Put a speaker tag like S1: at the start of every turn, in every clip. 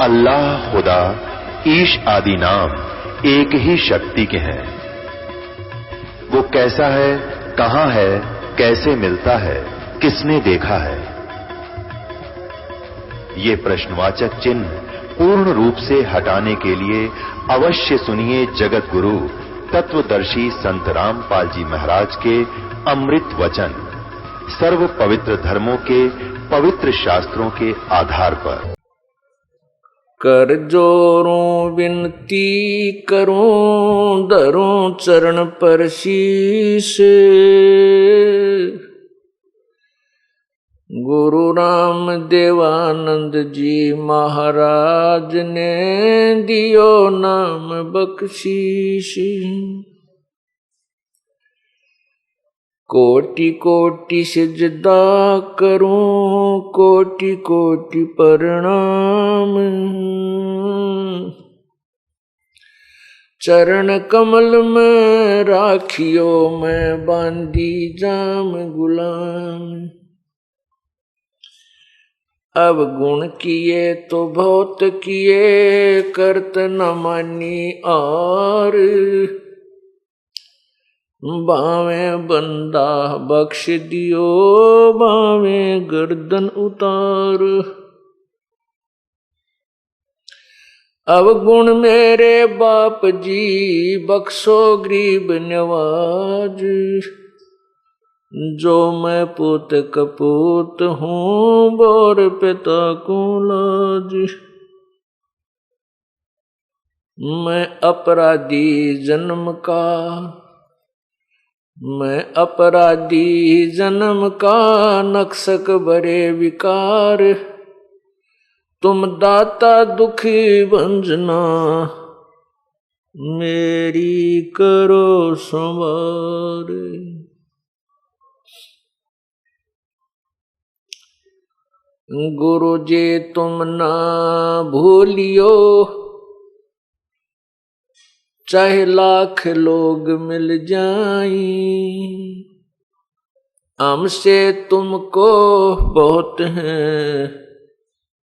S1: अल्लाह, खुदा, ईश आदि नाम एक ही शक्ति के हैं। वो कैसा है, कहां है, कैसे मिलता है, किसने देखा है? ये प्रश्नवाचक चिन्ह पूर्ण रूप से हटाने के लिए अवश्य सुनिए जगत गुरु तत्वदर्शी संत रामपाल जी महाराज के अमृत वचन, सर्व पवित्र धर्मों के पवित्र शास्त्रों के आधार पर।
S2: कर जोरों विनती करूं, धरूं चरण पर शीश। गुरु राम देवानंद जी महाराज ने दियो नाम बख्शीश। कोटि कोटि सिजदा करूं, कोटि कोटि प्रणाम। चरण कमल में राखियो मैं बांधी जाम गुलाम। अब गुण किए तो बहुत किए, करत न मानी और। बावे बंदा बख्श दियो, बावे गर्दन उतार। अब गुण मेरे बाप जी बख्शो गरीब नवाज। जो मैं पूत कपूत हूँ, बोर पिता को लाज। मैं अपराधी जन्म का, मैं अपराधी जन्म का, नक्सक बड़े विकार। तुम दाता दुखी भंजना, मेरी करो संवार। गुरु जी तुम ना भूलियो, चाहे लाख लोग मिल जाई। हमसे तुमको बहुत है,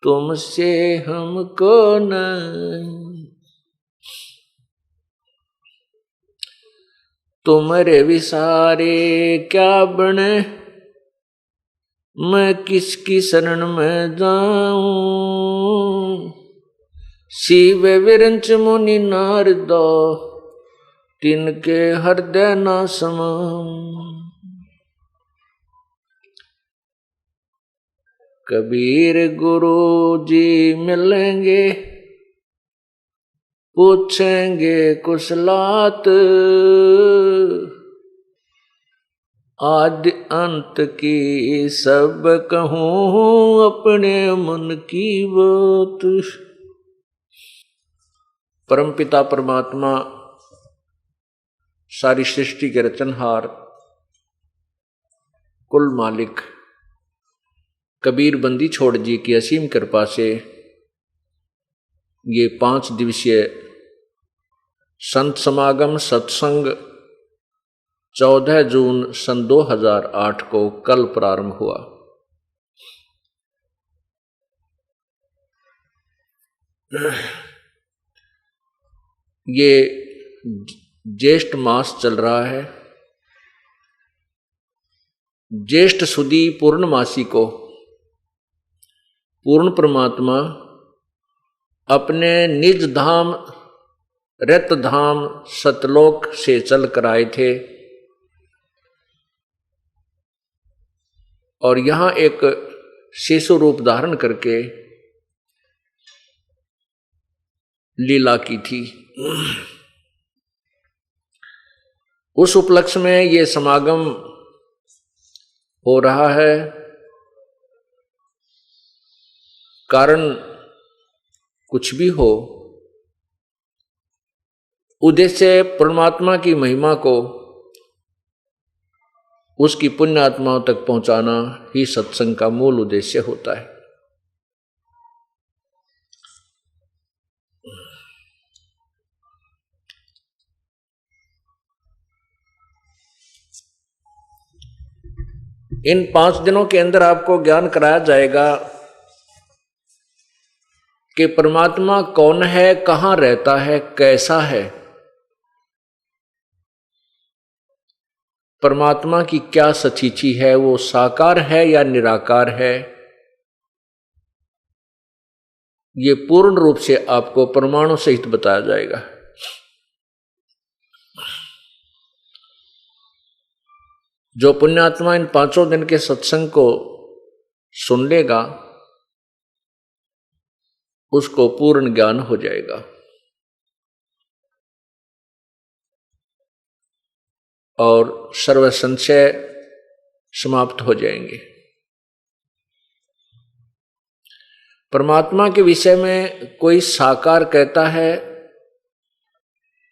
S2: तुमसे हमको नहीं। तुम्हारे विसारे क्या बने, मैं किसकी शरण में जाऊं। शिव विरंच मुनि नारदा, तिनके हृदय न समाऊं। कबीर गुरु जी मिलेंगे, पूछेंगे कुशलात। आदि अंत की सब कहूँ, अपने मन की बात। परमपिता परमात्मा सारी सृष्टि के रचनहार, कुल मालिक कबीर बंदी छोड़ जी की असीम कृपा से ये 5 दिवसीय संत समागम सत्संग 14 जून सन 2008 को कल प्रारंभ हुआ। ये ज्येष्ठ मास चल रहा है। ज्येष्ठ सुदी पूर्णमासी को पूर्ण परमात्मा अपने निज धाम रत धाम सतलोक से चल कर आए थे और यहाँ एक शिशु रूप धारण करके लीला की थी। उस उपलक्ष्य में ये समागम हो रहा है। कारण कुछ भी हो, उद्देश्य परमात्मा की महिमा को उसकी पुण्य आत्माओं तक पहुंचाना ही सत्संग का मूल उद्देश्य होता है। इन 5 दिनों के अंदर आपको ज्ञान कराया जाएगा कि परमात्मा कौन है, कहां रहता है, कैसा है, परमात्मा की क्या सचीची है, वो साकार है या निराकार है, ये पूर्ण रूप से आपको प्रमाणों सहित बताया जाएगा। जो पुण्यात्मा इन 5 दिन के सत्संग को सुन लेगा उसको पूर्ण ज्ञान हो जाएगा और सर्व संशय समाप्त हो जाएंगे। परमात्मा के विषय में कोई साकार कहता है,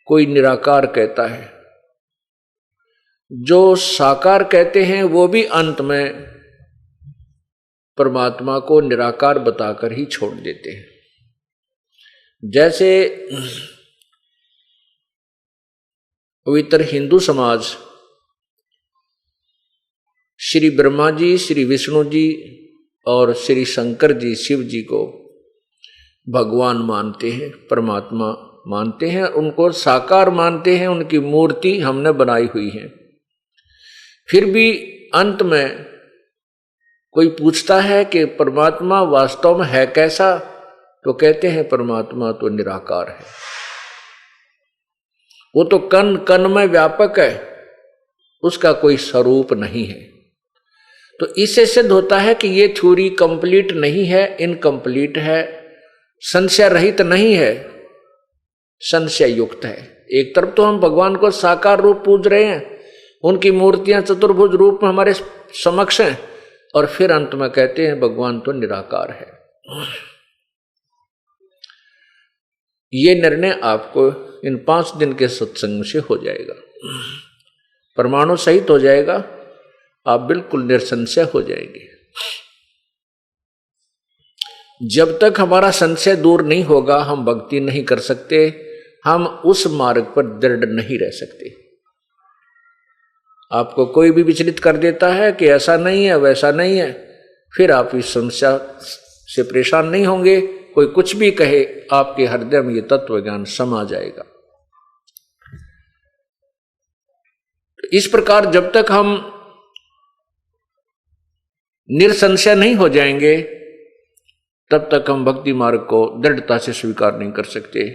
S2: कोई निराकार कहता है। जो साकार कहते हैं वो भी अंत में परमात्मा को निराकार बताकर ही छोड़ देते हैं। जैसे पवित्र हिंदू समाज श्री ब्रह्मा जी, श्री विष्णु जी और श्री शंकर जी, शिव जी को भगवान मानते हैं, परमात्मा मानते हैं, उनको साकार मानते हैं, उनकी मूर्ति हमने बनाई हुई है। फिर भी अंत में कोई पूछता है कि परमात्मा वास्तव में है कैसा, तो कहते हैं परमात्मा तो निराकार है, वो तो कण कण में व्यापक है, उसका कोई स्वरूप नहीं है। तो इससे सिद्ध होता है कि ये थ्योरी कंप्लीट नहीं है, इनकम्प्लीट है, संशय रहित नहीं है, संशय युक्त है। एक तरफ तो हम भगवान को साकार रूप पूज रहे हैं, उनकी मूर्तियां चतुर्भुज रूप में हमारे समक्ष हैं, और फिर अंत में कहते हैं भगवान तो निराकार है। ये निर्णय आपको इन 5 दिन के सत्संग से हो जाएगा, परमाणु सहित हो जाएगा, आप बिल्कुल निसंशय हो जाएंगे। जब तक हमारा संशय दूर नहीं होगा हम भक्ति नहीं कर सकते, हम उस मार्ग पर दृढ़ नहीं रह सकते। आपको कोई भी विचलित कर देता है कि ऐसा नहीं है, वैसा नहीं है, फिर आप इस समस्या से परेशान नहीं होंगे। कोई कुछ भी कहे, आपके हृदय में ये तत्व ज्ञान समा जाएगा। इस प्रकार जब तक हम निसंशय नहीं हो जाएंगे तब तक हम भक्ति मार्ग को दृढ़ता से स्वीकार नहीं कर सकते।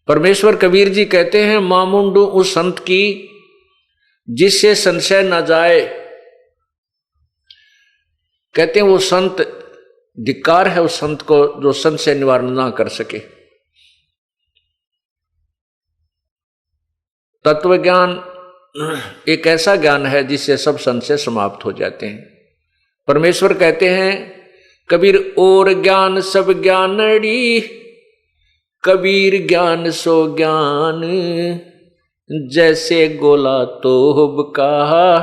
S2: परमेश्वर कबीर जी कहते हैं, मामुंडू उस संत की जिससे संशय न जाए। कहते हैं वो संत धिक्कार है उस संत को जो संशय निवारण ना कर सके। तत्व ज्ञान एक ऐसा ज्ञान है जिससे सब संशय समाप्त हो जाते हैं। परमेश्वर कहते हैं, कबीर और ज्ञान सब ज्ञानड़ी, कबीर ज्ञान सो ज्ञान, जैसे गोला तोब का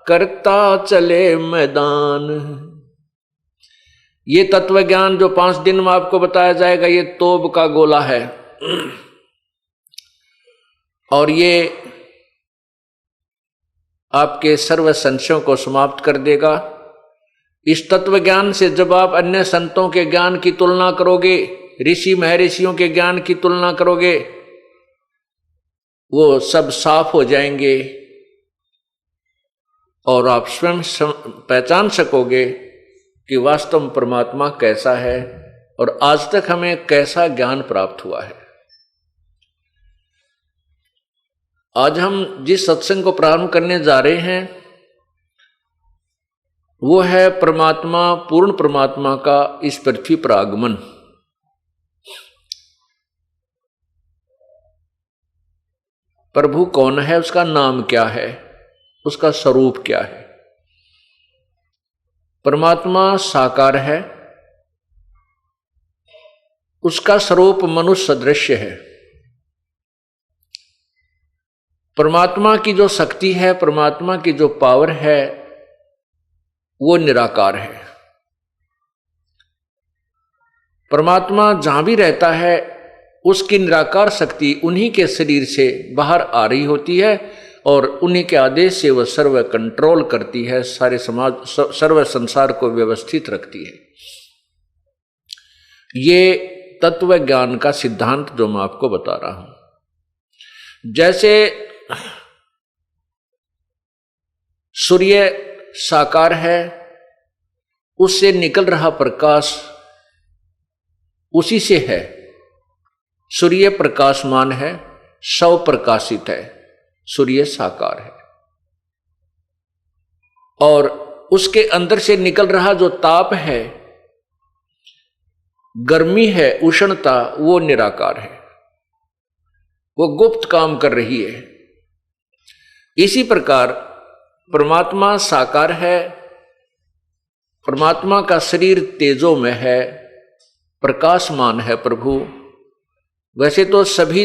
S2: करता चले मैदान। ये तत्व ज्ञान जो 5 दिन में आपको बताया जाएगा, ये तोब का गोला है और ये आपके सर्व संशयों को समाप्त कर देगा। इस तत्व ज्ञान से जब आप अन्य संतों के ज्ञान की तुलना करोगे, ऋषि महर्षियों के ज्ञान की तुलना करोगे, वो सब साफ हो जाएंगे और आप स्वयं पहचान सकोगे कि वास्तव में परमात्मा कैसा है और आज तक हमें कैसा ज्ञान प्राप्त हुआ है। आज हम जिस सत्संग को प्रारंभ करने जा रहे हैं वो है परमात्मा, पूर्ण परमात्मा का इस पृथ्वी पर आगमन। प्रभु कौन है, उसका नाम क्या है, उसका स्वरूप क्या है। परमात्मा साकार है, उसका स्वरूप मनुष्य सदृश है। परमात्मा की जो शक्ति है, परमात्मा की जो पावर है, वो निराकार है। परमात्मा जहां भी रहता है उसकी निराकार शक्ति उन्हीं के शरीर से बाहर आ रही होती है और उन्हीं के आदेश से वह सर्व कंट्रोल करती है, सारे समाज सर्व संसार को व्यवस्थित रखती है। ये तत्व ज्ञान का सिद्धांत जो मैं आपको बता रहा हूं। जैसे सूर्य साकार है, उससे निकल रहा प्रकाश उसी से है। सूर्य प्रकाशमान है, स्वप्रकाशित है, सूर्य साकार है। और उसके अंदर से निकल रहा जो ताप है, गर्मी है, उष्णता, वो निराकार है, वो गुप्त काम कर रही है। इसी प्रकार परमात्मा साकार है, परमात्मा का शरीर तेजोमय है, प्रकाशमान है प्रभु। वैसे तो सभी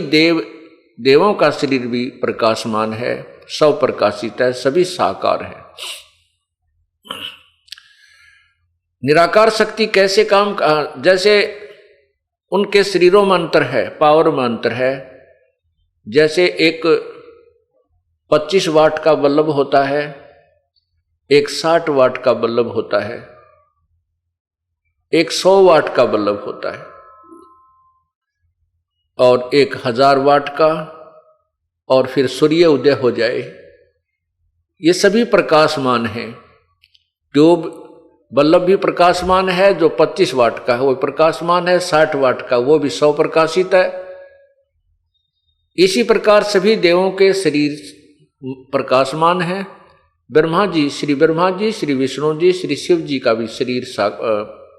S2: देवों का शरीर भी प्रकाशमान है, सब प्रकाशित है, सभी साकार है। निराकार शक्ति कैसे काम, जैसे उनके शरीरों में अंतर है, पावर में अंतर है। जैसे एक 25 वाट का बल्ब होता है, एक 60 वाट का बल्ब होता है, एक 100 वाट का बल्ब होता है, और एक 1000 वाट का, और फिर सूर्य उदय हो जाए, ये सभी प्रकाशमान हैं। ट्यूब बल्ब भी प्रकाशमान है, जो 25 वाट का है वो प्रकाशमान है, 60 वाट का वो भी 100 प्रकाशित है। इसी प्रकार सभी देवों के शरीर प्रकाशमान है। ब्रह्मा जी, श्री ब्रह्मा जी, श्री विष्णु जी, श्री शिव जी का भी शरीर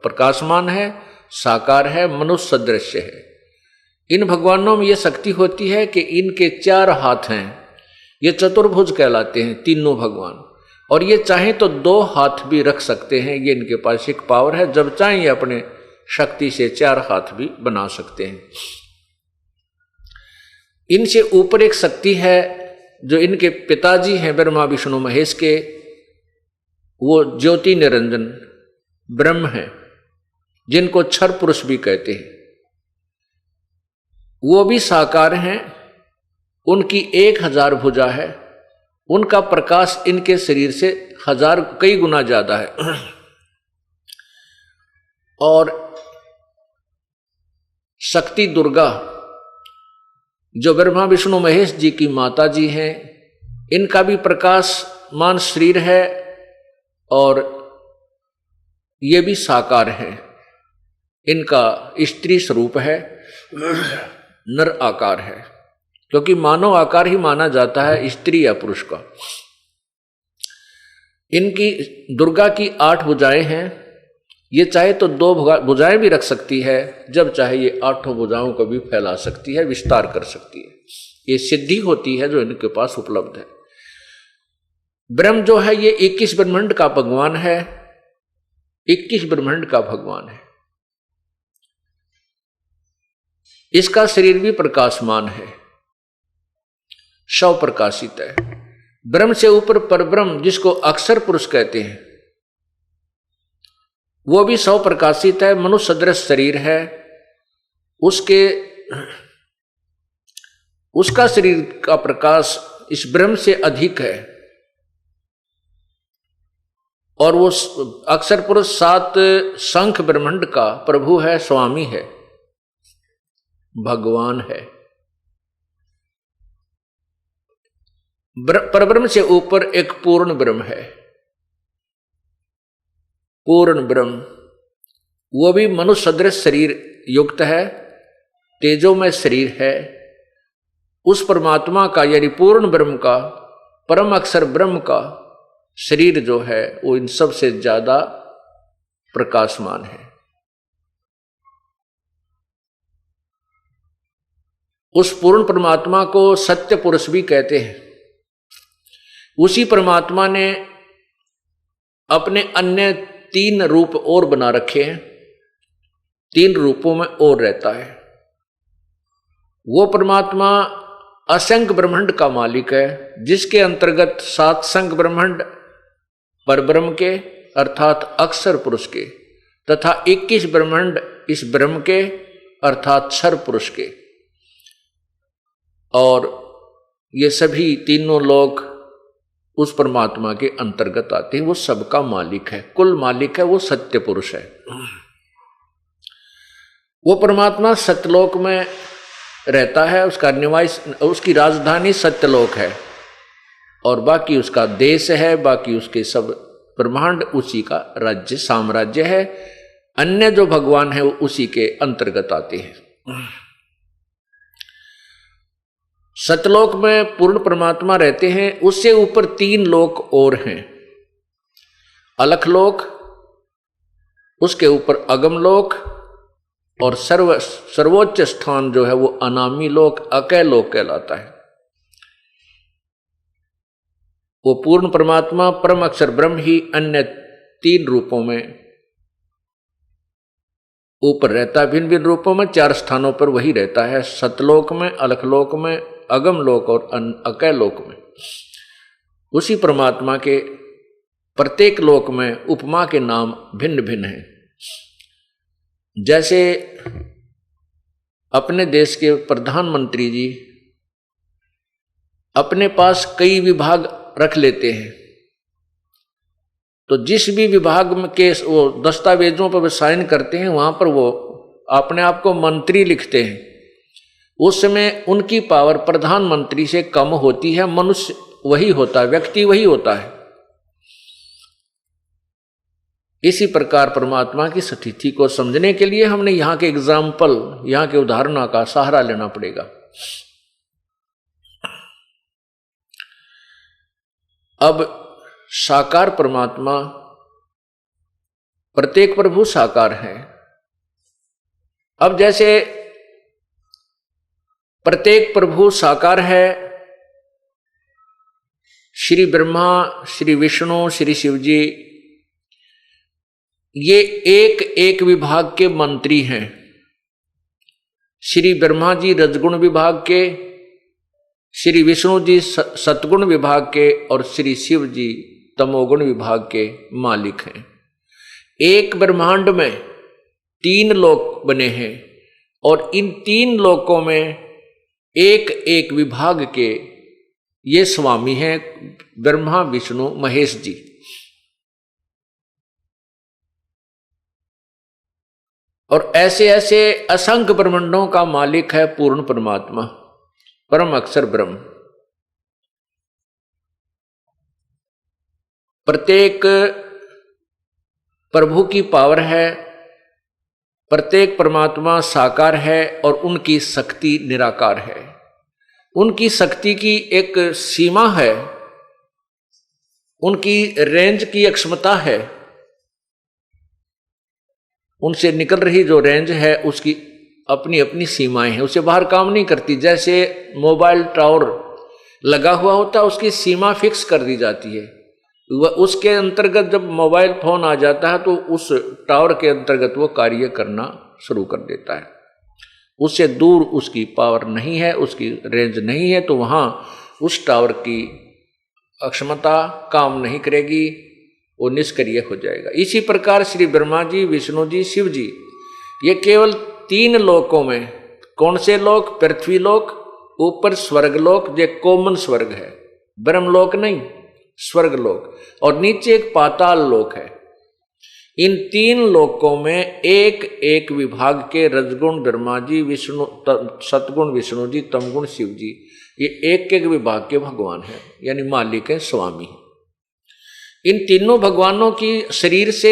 S2: प्रकाशमान है, साकार है, मनुष्य सदृश है। इन भगवानों में यह शक्ति होती है कि इनके 4 हाथ हैं, ये चतुर्भुज कहलाते हैं तीनों भगवान। और ये चाहें तो 2 हाथ भी रख सकते हैं, ये इनके पास एक पावर है। जब चाहें ये अपने शक्ति से 4 हाथ भी बना सकते हैं। इनसे ऊपर एक शक्ति है जो इनके पिताजी हैं ब्रह्मा विष्णु महेश के, वो ज्योति निरंजन ब्रह्म है, जिनको क्षर पुरुष भी कहते हैं। वो भी साकार हैं, उनकी 1000 भुजा है, उनका प्रकाश इनके शरीर से कई गुना ज्यादा है। और शक्ति दुर्गा जो ब्रह्मा विष्णु महेश जी की माता जी हैं, इनका भी प्रकाशमान शरीर है और ये भी साकार है। इनका स्त्री स्वरूप है, नर आकार है, क्योंकि मानव आकार ही माना जाता है स्त्री या पुरुष का। इनकी दुर्गा की 8 भुजाएं हैं, ये चाहे तो 2 भुजाएं भी रख सकती है, जब चाहे ये 8 भुजाओं को भी फैला सकती है, विस्तार कर सकती है। ये सिद्धि होती है जो इनके पास उपलब्ध है। ब्रह्म जो है ये 21 ब्रह्मांड का भगवान है, 21 ब्रह्मांड का भगवान है। इसका शरीर भी प्रकाशमान है, शव प्रकाशित है। ब्रह्म से ऊपर परब्रह्म जिसको अक्षर पुरुष कहते हैं, वो भी सौ प्रकाशित है, मनुष्य सदृश शरीर है। उसका शरीर का प्रकाश इस ब्रह्म से अधिक है। और वो अक्षर पुरुष 7 शंख ब्रह्मांड का प्रभु है, स्वामी है, भगवान है। परब्रह्म से ऊपर एक पूर्ण ब्रह्म है, पूर्ण ब्रह्म, वो भी मनुष्य सदृश शरीर युक्त है, तेजोमय शरीर है। उस परमात्मा का यानी पूर्ण ब्रह्म का, परम अक्षर ब्रह्म का शरीर जो है वो इन सब से ज्यादा प्रकाशमान है। उस पूर्ण परमात्मा को सत्य पुरुष भी कहते हैं। उसी परमात्मा ने अपने अन्य 3 रूप और बना रखे हैं, 3 रूपों में और रहता है। वो परमात्मा असंख्य ब्रह्मांड का मालिक है, जिसके अंतर्गत 7 संख्य ब्रह्मांड परब्रह्म के अर्थात अक्षर पुरुष के, तथा 21 ब्रह्मांड इस ब्रह्म के अर्थात क्षर पुरुष के। और ये सभी तीनों लोग उस परमात्मा के अंतर्गत आते हैं। वो सबका मालिक है, कुल मालिक है, वो सत्य पुरुष है। वो परमात्मा सत्यलोक में रहता है, उसका निवास, उसकी राजधानी सत्यलोक है और बाकी उसका देश है, बाकी उसके सब ब्रह्मांड उसी का राज्य साम्राज्य है। अन्य जो भगवान है वो उसी के अंतर्गत आते हैं। सतलोक में पूर्ण परमात्मा रहते हैं, उससे ऊपर 3 लोक और हैं। अलखलोक, उसके ऊपर अगमलोक और सर्वोच्च स्थान जो है वो अनामी लोक, अकय लोक कहलाता है। वो पूर्ण परमात्मा परम अक्षर ब्रह्म ही अन्य 3 रूपों में ऊपर रहता है, भिन्न भिन्न रूपों में 4 स्थानों पर वही रहता है, सतलोक में, अलखलोक में, अगम लोक और अकय लोक में। उसी परमात्मा के प्रत्येक लोक में उपमा के नाम भिन्न भिन्न हैं। जैसे अपने देश के प्रधानमंत्री जी अपने पास कई विभाग रख लेते हैं, तो जिस भी विभाग के वो दस्तावेजों पर साइन करते हैं वहां पर वो अपने आप को मंत्री लिखते हैं। उस समय उनकी पावर प्रधानमंत्री से कम होती है, मनुष्य वही होता है, व्यक्ति वही होता है। इसी प्रकार परमात्मा की स्थिति को समझने के लिए हमने यहाँ के एग्जाम्पल, यहाँ के उदाहरणों का सहारा लेना पड़ेगा। अब साकार परमात्मा, प्रत्येक प्रभु साकार है। अब जैसे प्रत्येक प्रभु साकार है, श्री ब्रह्मा, श्री विष्णु, श्री शिव जी, ये एक एक विभाग के मंत्री हैं। श्री ब्रह्मा जी रजगुण विभाग के, श्री विष्णु जी सतगुण विभाग के और श्री शिव जी तमोगुण विभाग के मालिक हैं। एक ब्रह्मांड में 3 लोक बने हैं और इन 3 लोकों में एक एक विभाग के ये स्वामी हैं, ब्रह्मा विष्णु महेश जी। और ऐसे ऐसे असंख्य ब्रह्मांडों का मालिक है पूर्ण परमात्मा, परम अक्षर ब्रह्म। प्रत्येक प्रभु की पावर है, प्रत्येक परमात्मा साकार है और उनकी शक्ति निराकार है। उनकी शक्ति की एक सीमा है, उनकी रेंज की अक्षमता है। उनसे निकल रही जो रेंज है उसकी अपनी अपनी सीमाएं हैं, उससे बाहर काम नहीं करती। जैसे मोबाइल टावर लगा हुआ होता है, उसकी सीमा फिक्स कर दी जाती है। वह उसके अंतर्गत जब मोबाइल फोन आ जाता है तो उस टावर के अंतर्गत वो कार्य करना शुरू कर देता है। उससे दूर उसकी पावर नहीं है, उसकी रेंज नहीं है, तो वहाँ उस टावर की अक्षमता काम नहीं करेगी, वो निष्क्रिय हो जाएगा। इसी प्रकार श्री ब्रह्मा जी, विष्णु जी, शिव जी, ये केवल 3 लोकों में, कौन से लोक? पृथ्वी लोक, ऊपर स्वर्गलोक, जो कॉमन स्वर्ग है, ब्रह्मलोक नहीं, स्वर्गलोक, और नीचे एक पाताल लोक है। इन 3 लोकों में एक एक विभाग के रजगुण ब्रह्मा जी, विष्णु सतगुण विष्णु जी, तमगुण शिव जी, ये एक एक विभाग के भगवान हैं, यानी मालिक है, स्वामी। इन तीनों भगवानों की शरीर से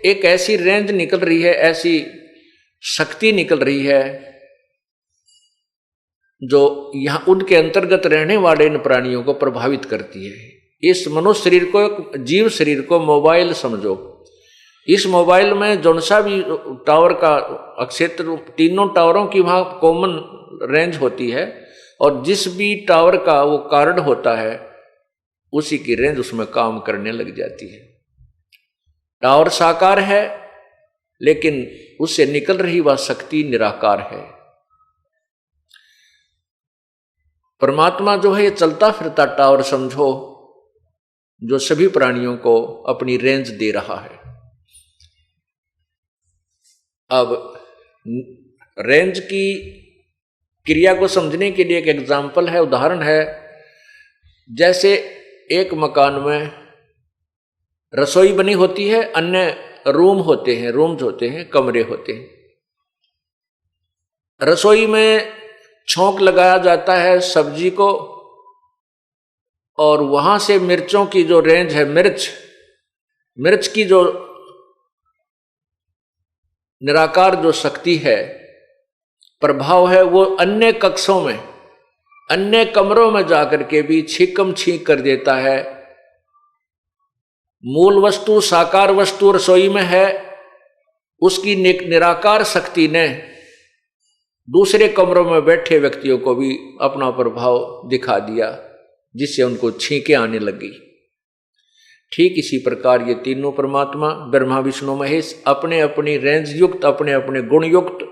S2: एक ऐसी रेंज निकल रही है, ऐसी शक्ति निकल रही है जो यहां उनके अंतर्गत रहने वाले इन प्राणियों को प्रभावित करती है। इस मनुष्य शरीर को, जीव शरीर को मोबाइल समझो। इस मोबाइल में जौन सा भी टावर का क्षेत्र, तीनों टावरों की वहां कॉमन रेंज होती है और जिस भी टावर का वो कार्ड होता है उसी की रेंज उसमें काम करने लग जाती है। टावर साकार है लेकिन उससे निकल रही वह शक्ति निराकार है। परमात्मा जो है ये चलता फिरता टावर समझो, जो सभी प्राणियों को अपनी रेंज दे रहा है। अब रेंज की क्रिया को समझने के लिए एक एग्जाम्पल है, उदाहरण है। जैसे एक मकान में रसोई बनी होती है, अन्य रूम होते हैं, रूम्स होते हैं, कमरे होते हैं। रसोई में छौंक लगाया जाता है सब्जी को, और वहां से मिर्चों की जो रेंज है, मिर्च की जो निराकार जो शक्ति है, प्रभाव है, वो अन्य कक्षों में, अन्य कमरों में जाकर के भी छीकम छीक कर देता है। मूल वस्तु साकार वस्तु रसोई में है, उसकी निराकार शक्ति ने दूसरे कमरों में बैठे व्यक्तियों को भी अपना प्रभाव दिखा दिया, जिससे उनको छींकें आने लगी। ठीक इसी प्रकार ये तीनों परमात्मा ब्रह्मा विष्णु महेश अपने अपनी रेंज युक्त, अपने अपने गुण युक्त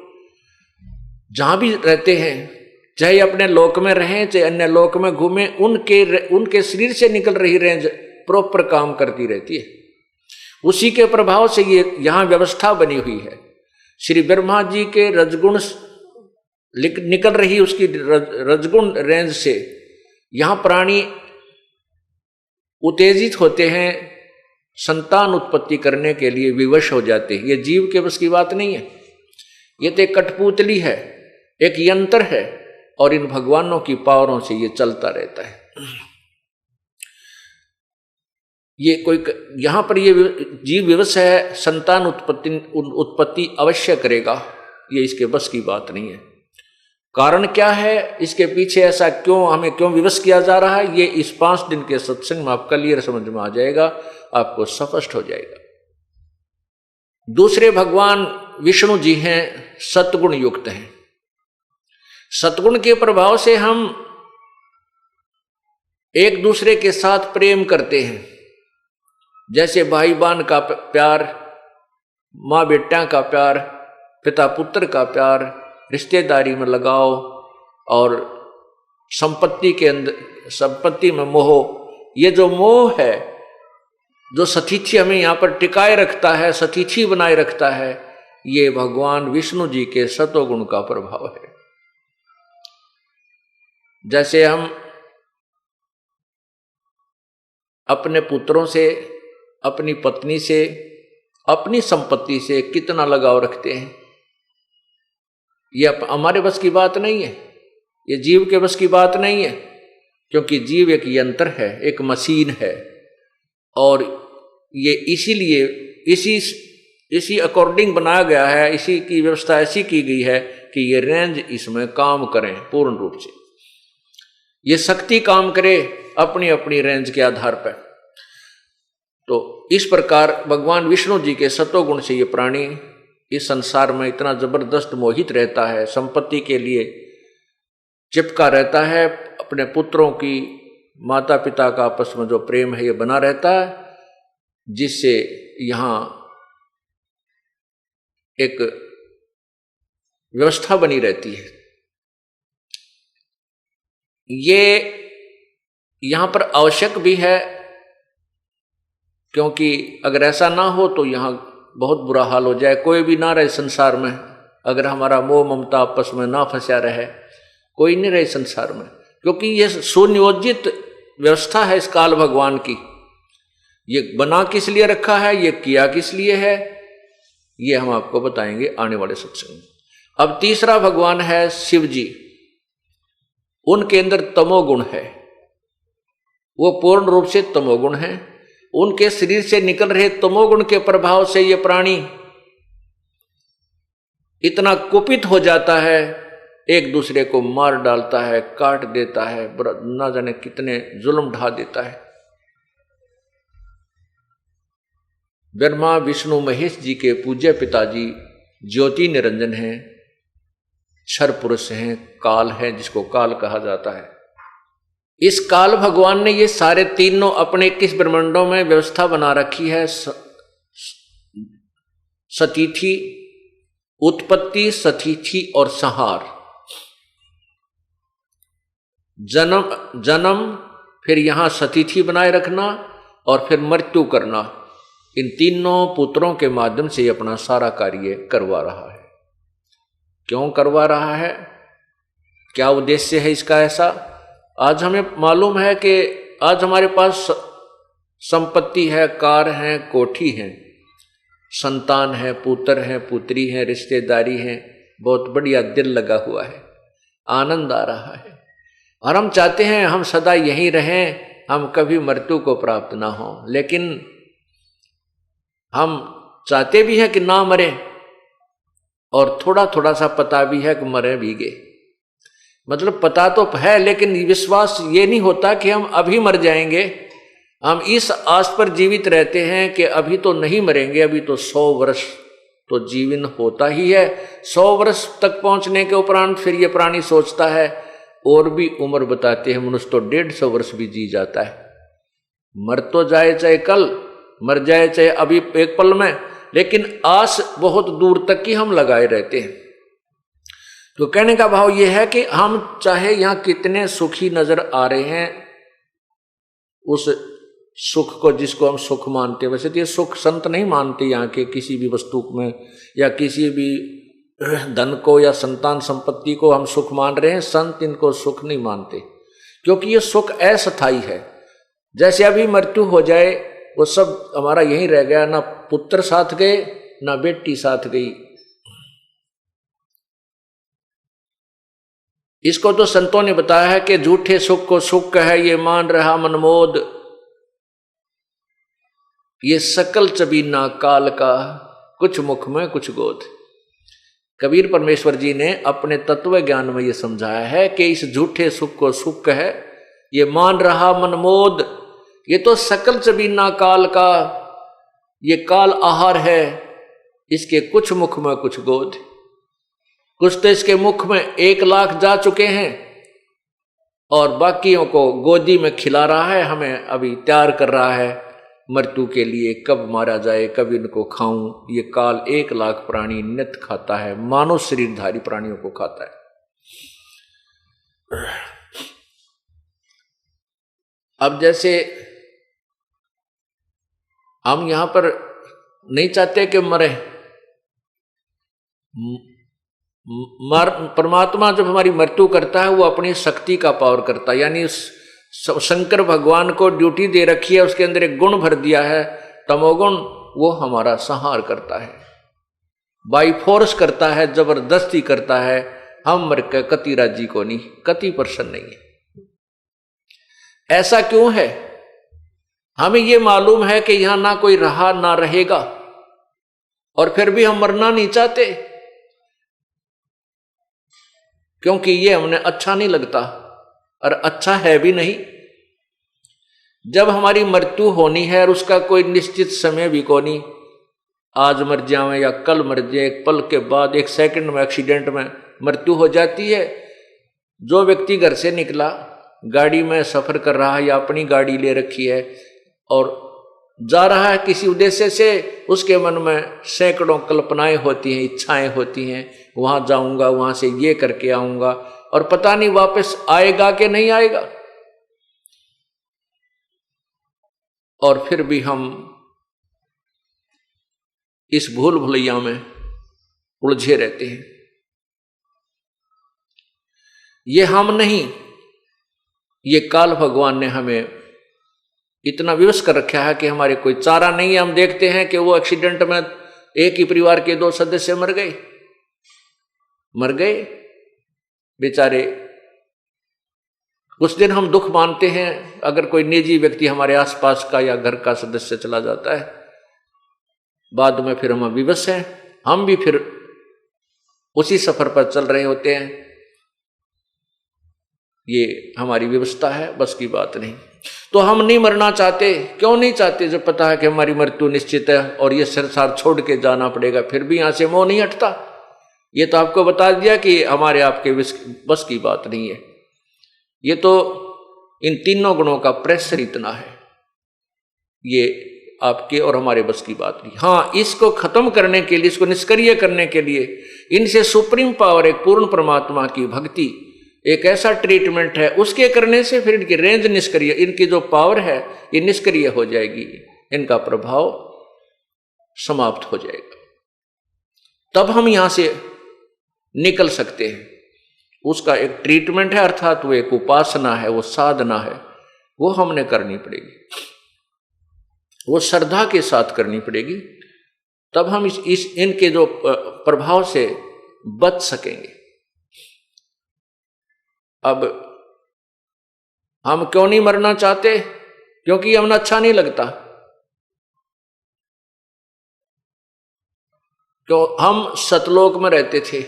S2: जहां भी रहते हैं, चाहे अपने लोक में रहें चाहे अन्य लोक में घूमें, उनके शरीर से निकल रही रेंज प्रॉपर काम करती रहती है। उसी के प्रभाव से ये यहां व्यवस्था बनी हुई है। श्री ब्रह्मा जी के रजगुण निकल रही उसकी रजगुण रेंज से यहां प्राणी उत्तेजित होते हैं, संतान उत्पत्ति करने के लिए विवश हो जाते हैं। ये जीव के बस की बात नहीं है, ये तो एक कठपुतली है, एक यंत्र है, और इन भगवानों की पावरों से ये चलता रहता है। ये कोई यहां पर ये जीव विवश है, संतान उत्पत्ति अवश्य करेगा, ये इसके बस की बात नहीं है। कारण क्या है, इसके पीछे ऐसा हमें क्यों विवश किया जा रहा है, ये इस 5 दिन के सत्संग में आपका क्लियर समझ में आ जाएगा, आपको स्पष्ट हो जाएगा। दूसरे भगवान विष्णु जी हैं, सतगुण युक्त हैं। सतगुण के प्रभाव से हम एक दूसरे के साथ प्रेम करते हैं, जैसे भाई बहन का प्यार, माँ बेटा का प्यार, पिता पुत्र का प्यार, रिश्तेदारी में लगाव, और संपत्ति में मोह। ये जो मोह है, जो सतीथी हमें यहाँ पर टिकाए रखता है, सतीथी बनाए रखता है, ये भगवान विष्णु जी के सतोगुण का प्रभाव है। जैसे हम अपने पुत्रों से, अपनी पत्नी से, अपनी संपत्ति से कितना लगाव रखते हैं, ये हमारे बस की बात नहीं है, ये जीव के बस की बात नहीं है, क्योंकि जीव एक यंत्र है, एक मशीन है, और ये इसीलिए इसी अकॉर्डिंग बनाया गया है, इसी की व्यवस्था ऐसी की गई है कि ये रेंज इसमें काम करें पूर्ण रूप से, ये शक्ति काम करे अपनी अपनी रेंज के आधार पर। तो इस प्रकार भगवान विष्णु जी के सतोगुण से ये प्राणी इस संसार में इतना जबरदस्त मोहित रहता है, संपत्ति के लिए चिपका रहता है, अपने पुत्रों की, माता पिता का आपस में जो प्रेम है ये बना रहता है, जिससे यहाँ एक व्यवस्था बनी रहती है। ये यहाँ पर आवश्यक भी है, क्योंकि अगर ऐसा ना हो तो यहाँ बहुत बुरा हाल हो जाए, कोई भी ना रहे संसार में। अगर हमारा मोह ममता आपस में ना फंसा रहे, कोई नहीं रहे संसार में, क्योंकि ये सुनियोजित व्यवस्था है इस काल भगवान की। ये बना किस लिए रखा है, ये किया किस लिए है, ये हम आपको बताएंगे आने वाले सत्संग में। अब तीसरा भगवान है शिव जी। उनके अंदर तमोगुण है, वो पूर्ण रूप से तमोगुण है। उनके शरीर से निकल रहे तमोगुण के प्रभाव से ये प्राणी इतना कुपित हो जाता है, एक दूसरे को मार डालता है, काट देता है, ना जाने कितने जुल्म ढा देता है। ब्रह्मा विष्णु महेश जी के पूज्य पिताजी ज्योति निरंजन हैं, क्षर पुरुष हैं, काल है, जिसको काल कहा जाता है। इस काल भगवान ने ये सारे तीनों अपने 21 ब्रह्मांडों में व्यवस्था बना रखी है। सतीथि, उत्पत्ति, सतीथि और संहार। जन्म, फिर यहां सतीथि बनाए रखना, और फिर मृत्यु करना। इन तीनों पुत्रों के माध्यम से अपना सारा कार्य करवा रहा है। क्यों करवा रहा है, क्या उद्देश्य है इसका ऐसा? आज हमें मालूम है कि आज हमारे पास संपत्ति है, कार है, कोठी है, संतान है, पुत्र है, पुत्री है, रिश्तेदारी है, बहुत बढ़िया दिल लगा हुआ है, आनंद आ रहा है, और हम चाहते हैं हम सदा यहीं रहें, हम कभी मृत्यु को प्राप्त ना हो। लेकिन हम चाहते भी हैं कि ना मरे, और थोड़ा थोड़ा सा पता भी है कि मरे भी गए। मतलब पता तो है, लेकिन विश्वास ये नहीं होता कि हम अभी मर जाएंगे। हम इस आस पर जीवित रहते हैं कि अभी तो नहीं मरेंगे, अभी तो 100 वर्ष तो जीवन होता ही है। 100 वर्ष तक पहुंचने के उपरांत फिर ये प्राणी सोचता है और भी उम्र बताते हैं, मनुष्य तो 150 वर्ष भी जी जाता है। मर तो जाए चाहे कल, मर जाए चाहे अभी एक पल में, लेकिन आस बहुत दूर तक की हम लगाए रहते हैं। तो कहने का भाव यह है कि हम चाहे यहां कितने सुखी नजर आ रहे हैं, उस सुख को जिसको हम सुख मानते हैं, वैसे तो ये सुख संत नहीं मानते यहाँ के किसी भी वस्तु में, या किसी भी धन को या संतान संपत्ति को हम सुख मान रहे हैं। संत इनको सुख नहीं मानते, क्योंकि ये सुख अस्थायी है। जैसे अभी मृत्यु हो जाए, वो सब हमारा यहीं रह गया, ना पुत्र साथ गए ना बेटी साथ गई। इसको तो संतों ने बताया है कि झूठे सुख को सुख कहे, ये मान रहा मनमोद, ये सकल चबीना काल का, कुछ मुख में कुछ गोद। कबीर परमेश्वर जी ने अपने तत्व ज्ञान में ये समझाया है कि इस झूठे सुख को सुख कहे, ये मान रहा मनमोद, ये तो सकल चबीना काल का, ये काल आहार है, इसके कुछ मुख में कुछ गोद। कुछ तो इसके मुख में 1 लाख जा चुके हैं और बाकियों को गोदी में खिला रहा है, हमें अभी तैयार कर रहा है मृत्यु के लिए, कब मारा जाए, कब इनको खाऊं। ये काल 1 लाख प्राणी नित खाता है, मानव शरीरधारी प्राणियों को खाता है। अब जैसे हम यहां पर नहीं चाहते कि मरे, परमात्मा जब हमारी मृत्यु करता है वो अपनी शक्ति का पावर करता है। यानी शंकर भगवान को ड्यूटी दे रखी है, उसके अंदर एक गुण भर दिया है तमोगुण, वो हमारा संहार करता है, बाई फोर्स करता है, जबरदस्ती करता है। हम मर के कति राजी को नहीं, कति प्रसन्न नहीं है। ऐसा क्यों है? हमें ये मालूम है कि यहां ना कोई रहा ना रहेगा, और फिर भी हम मरना नहीं चाहते, क्योंकि ये हमें अच्छा नहीं लगता और अच्छा है भी नहीं। जब हमारी मृत्यु होनी है और उसका कोई निश्चित समय भी को नहीं, आज मर जाए या कल मर जाए, 1 पल के बाद 1 सेकंड में एक्सीडेंट में मृत्यु हो जाती है। जो व्यक्ति घर से निकला, गाड़ी में सफर कर रहा है या अपनी गाड़ी ले रखी है और जा रहा है किसी उद्देश्य से, उसके मन में सैकड़ों कल्पनाएं होती हैं, इच्छाएं होती हैं, वहां जाऊंगा, वहां से ये करके आऊंगा, और पता नहीं वापस आएगा कि नहीं आएगा। और फिर भी हम इस भूल भुलैया में उलझे रहते हैं। ये हम नहीं, ये काल भगवान ने हमें इतना विवश कर रखा है कि हमारे कोई चारा नहीं है। हम देखते हैं कि वो एक्सीडेंट में एक ही परिवार के 2 सदस्य मर गए बेचारे। कुछ दिन हम दुख मानते हैं अगर कोई निजी व्यक्ति हमारे आसपास का या घर का सदस्य चला जाता है, बाद में फिर हम विवश हैं, हम भी फिर उसी सफर पर चल रहे होते हैं। ये हमारी व्यवस्था है, बस की बात नहीं। तो हम नहीं मरना चाहते। क्यों नहीं चाहते? जब पता है कि हमारी मृत्यु निश्चित है और ये संसार छोड़ के जाना पड़ेगा, फिर भी यहां से मोह नहीं हटता। ये तो आपको बता दिया कि हमारे आपके बस की बात नहीं है। ये तो इन तीनों गुणों का प्रेशर इतना है, ये आपके और हमारे बस की बात नहीं। हाँ, इसको खत्म करने के लिए, इसको निष्क्रिय करने के लिए इनसे सुप्रीम पावर, एक पूर्ण परमात्मा की भक्ति, एक ऐसा ट्रीटमेंट है, उसके करने से फिर इनकी रेंज निष्क्रिय, इनकी जो पावर है ये निष्क्रिय हो जाएगी, इनका प्रभाव समाप्त हो जाएगा। तब हम यहां से निकल सकते हैं। उसका एक ट्रीटमेंट है, अर्थात वो एक उपासना है, वो साधना है, वो हमने करनी पड़ेगी, वो श्रद्धा के साथ करनी पड़ेगी। तब हम इनके जो प्रभाव से बच सकेंगे। अब हम क्यों नहीं मरना चाहते? क्योंकि हमें अच्छा नहीं लगता। क्यों? हम सतलोक में रहते थे,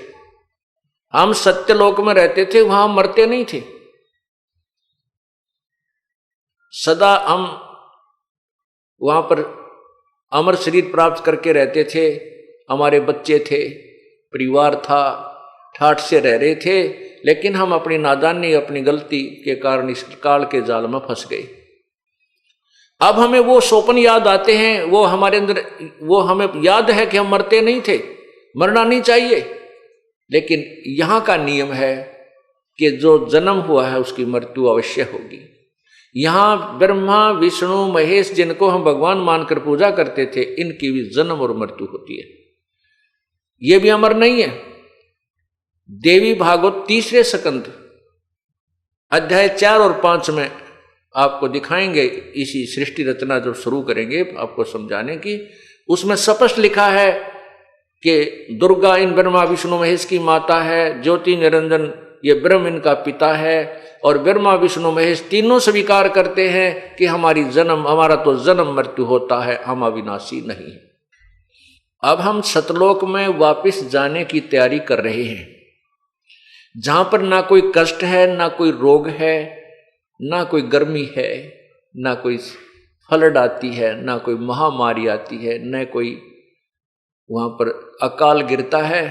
S2: हम सत्यलोक में रहते थे, वहां मरते नहीं थे। सदा हम वहां पर अमर शरीर प्राप्त करके रहते थे। हमारे बच्चे थे, परिवार था, ठाठ से रह रहे थे, लेकिन हम अपनी नादानी, अपनी गलती के कारण इस काल के जाल में फंस गए। अब हमें वो स्वप्न याद आते हैं, वो हमारे अंदर, वो हमें याद है कि हम मरते नहीं थे, मरना नहीं चाहिए। लेकिन यहां का नियम है कि जो जन्म हुआ है उसकी मृत्यु अवश्य होगी। यहां ब्रह्मा विष्णु महेश जिनको हम भगवान मानकर पूजा करते थे, इनकी भी जन्म और मृत्यु होती है, ये भी अमर नहीं है। देवी भागवत 3 स्कंद अध्याय 4 और 5 में आपको दिखाएंगे। इसी सृष्टि रचना जब शुरू करेंगे आपको समझाने की, उसमें स्पष्ट लिखा है कि दुर्गा इन ब्रह्मा विष्णु महेश की माता है, ज्योति निरंजन ये ब्रह्म इनका पिता है, और ब्रह्मा विष्णु महेश तीनों स्वीकार करते हैं कि हमारा तो जन्म मृत्यु होता है, हम अविनाशी नहीं। अब हम सतलोक में वापस जाने की तैयारी कर रहे हैं, जहां पर ना कोई कष्ट है, ना कोई रोग है, ना कोई गर्मी है, ना कोई फ्लड आती है, ना कोई महामारी आती है, न कोई वहां पर अकाल गिरता है।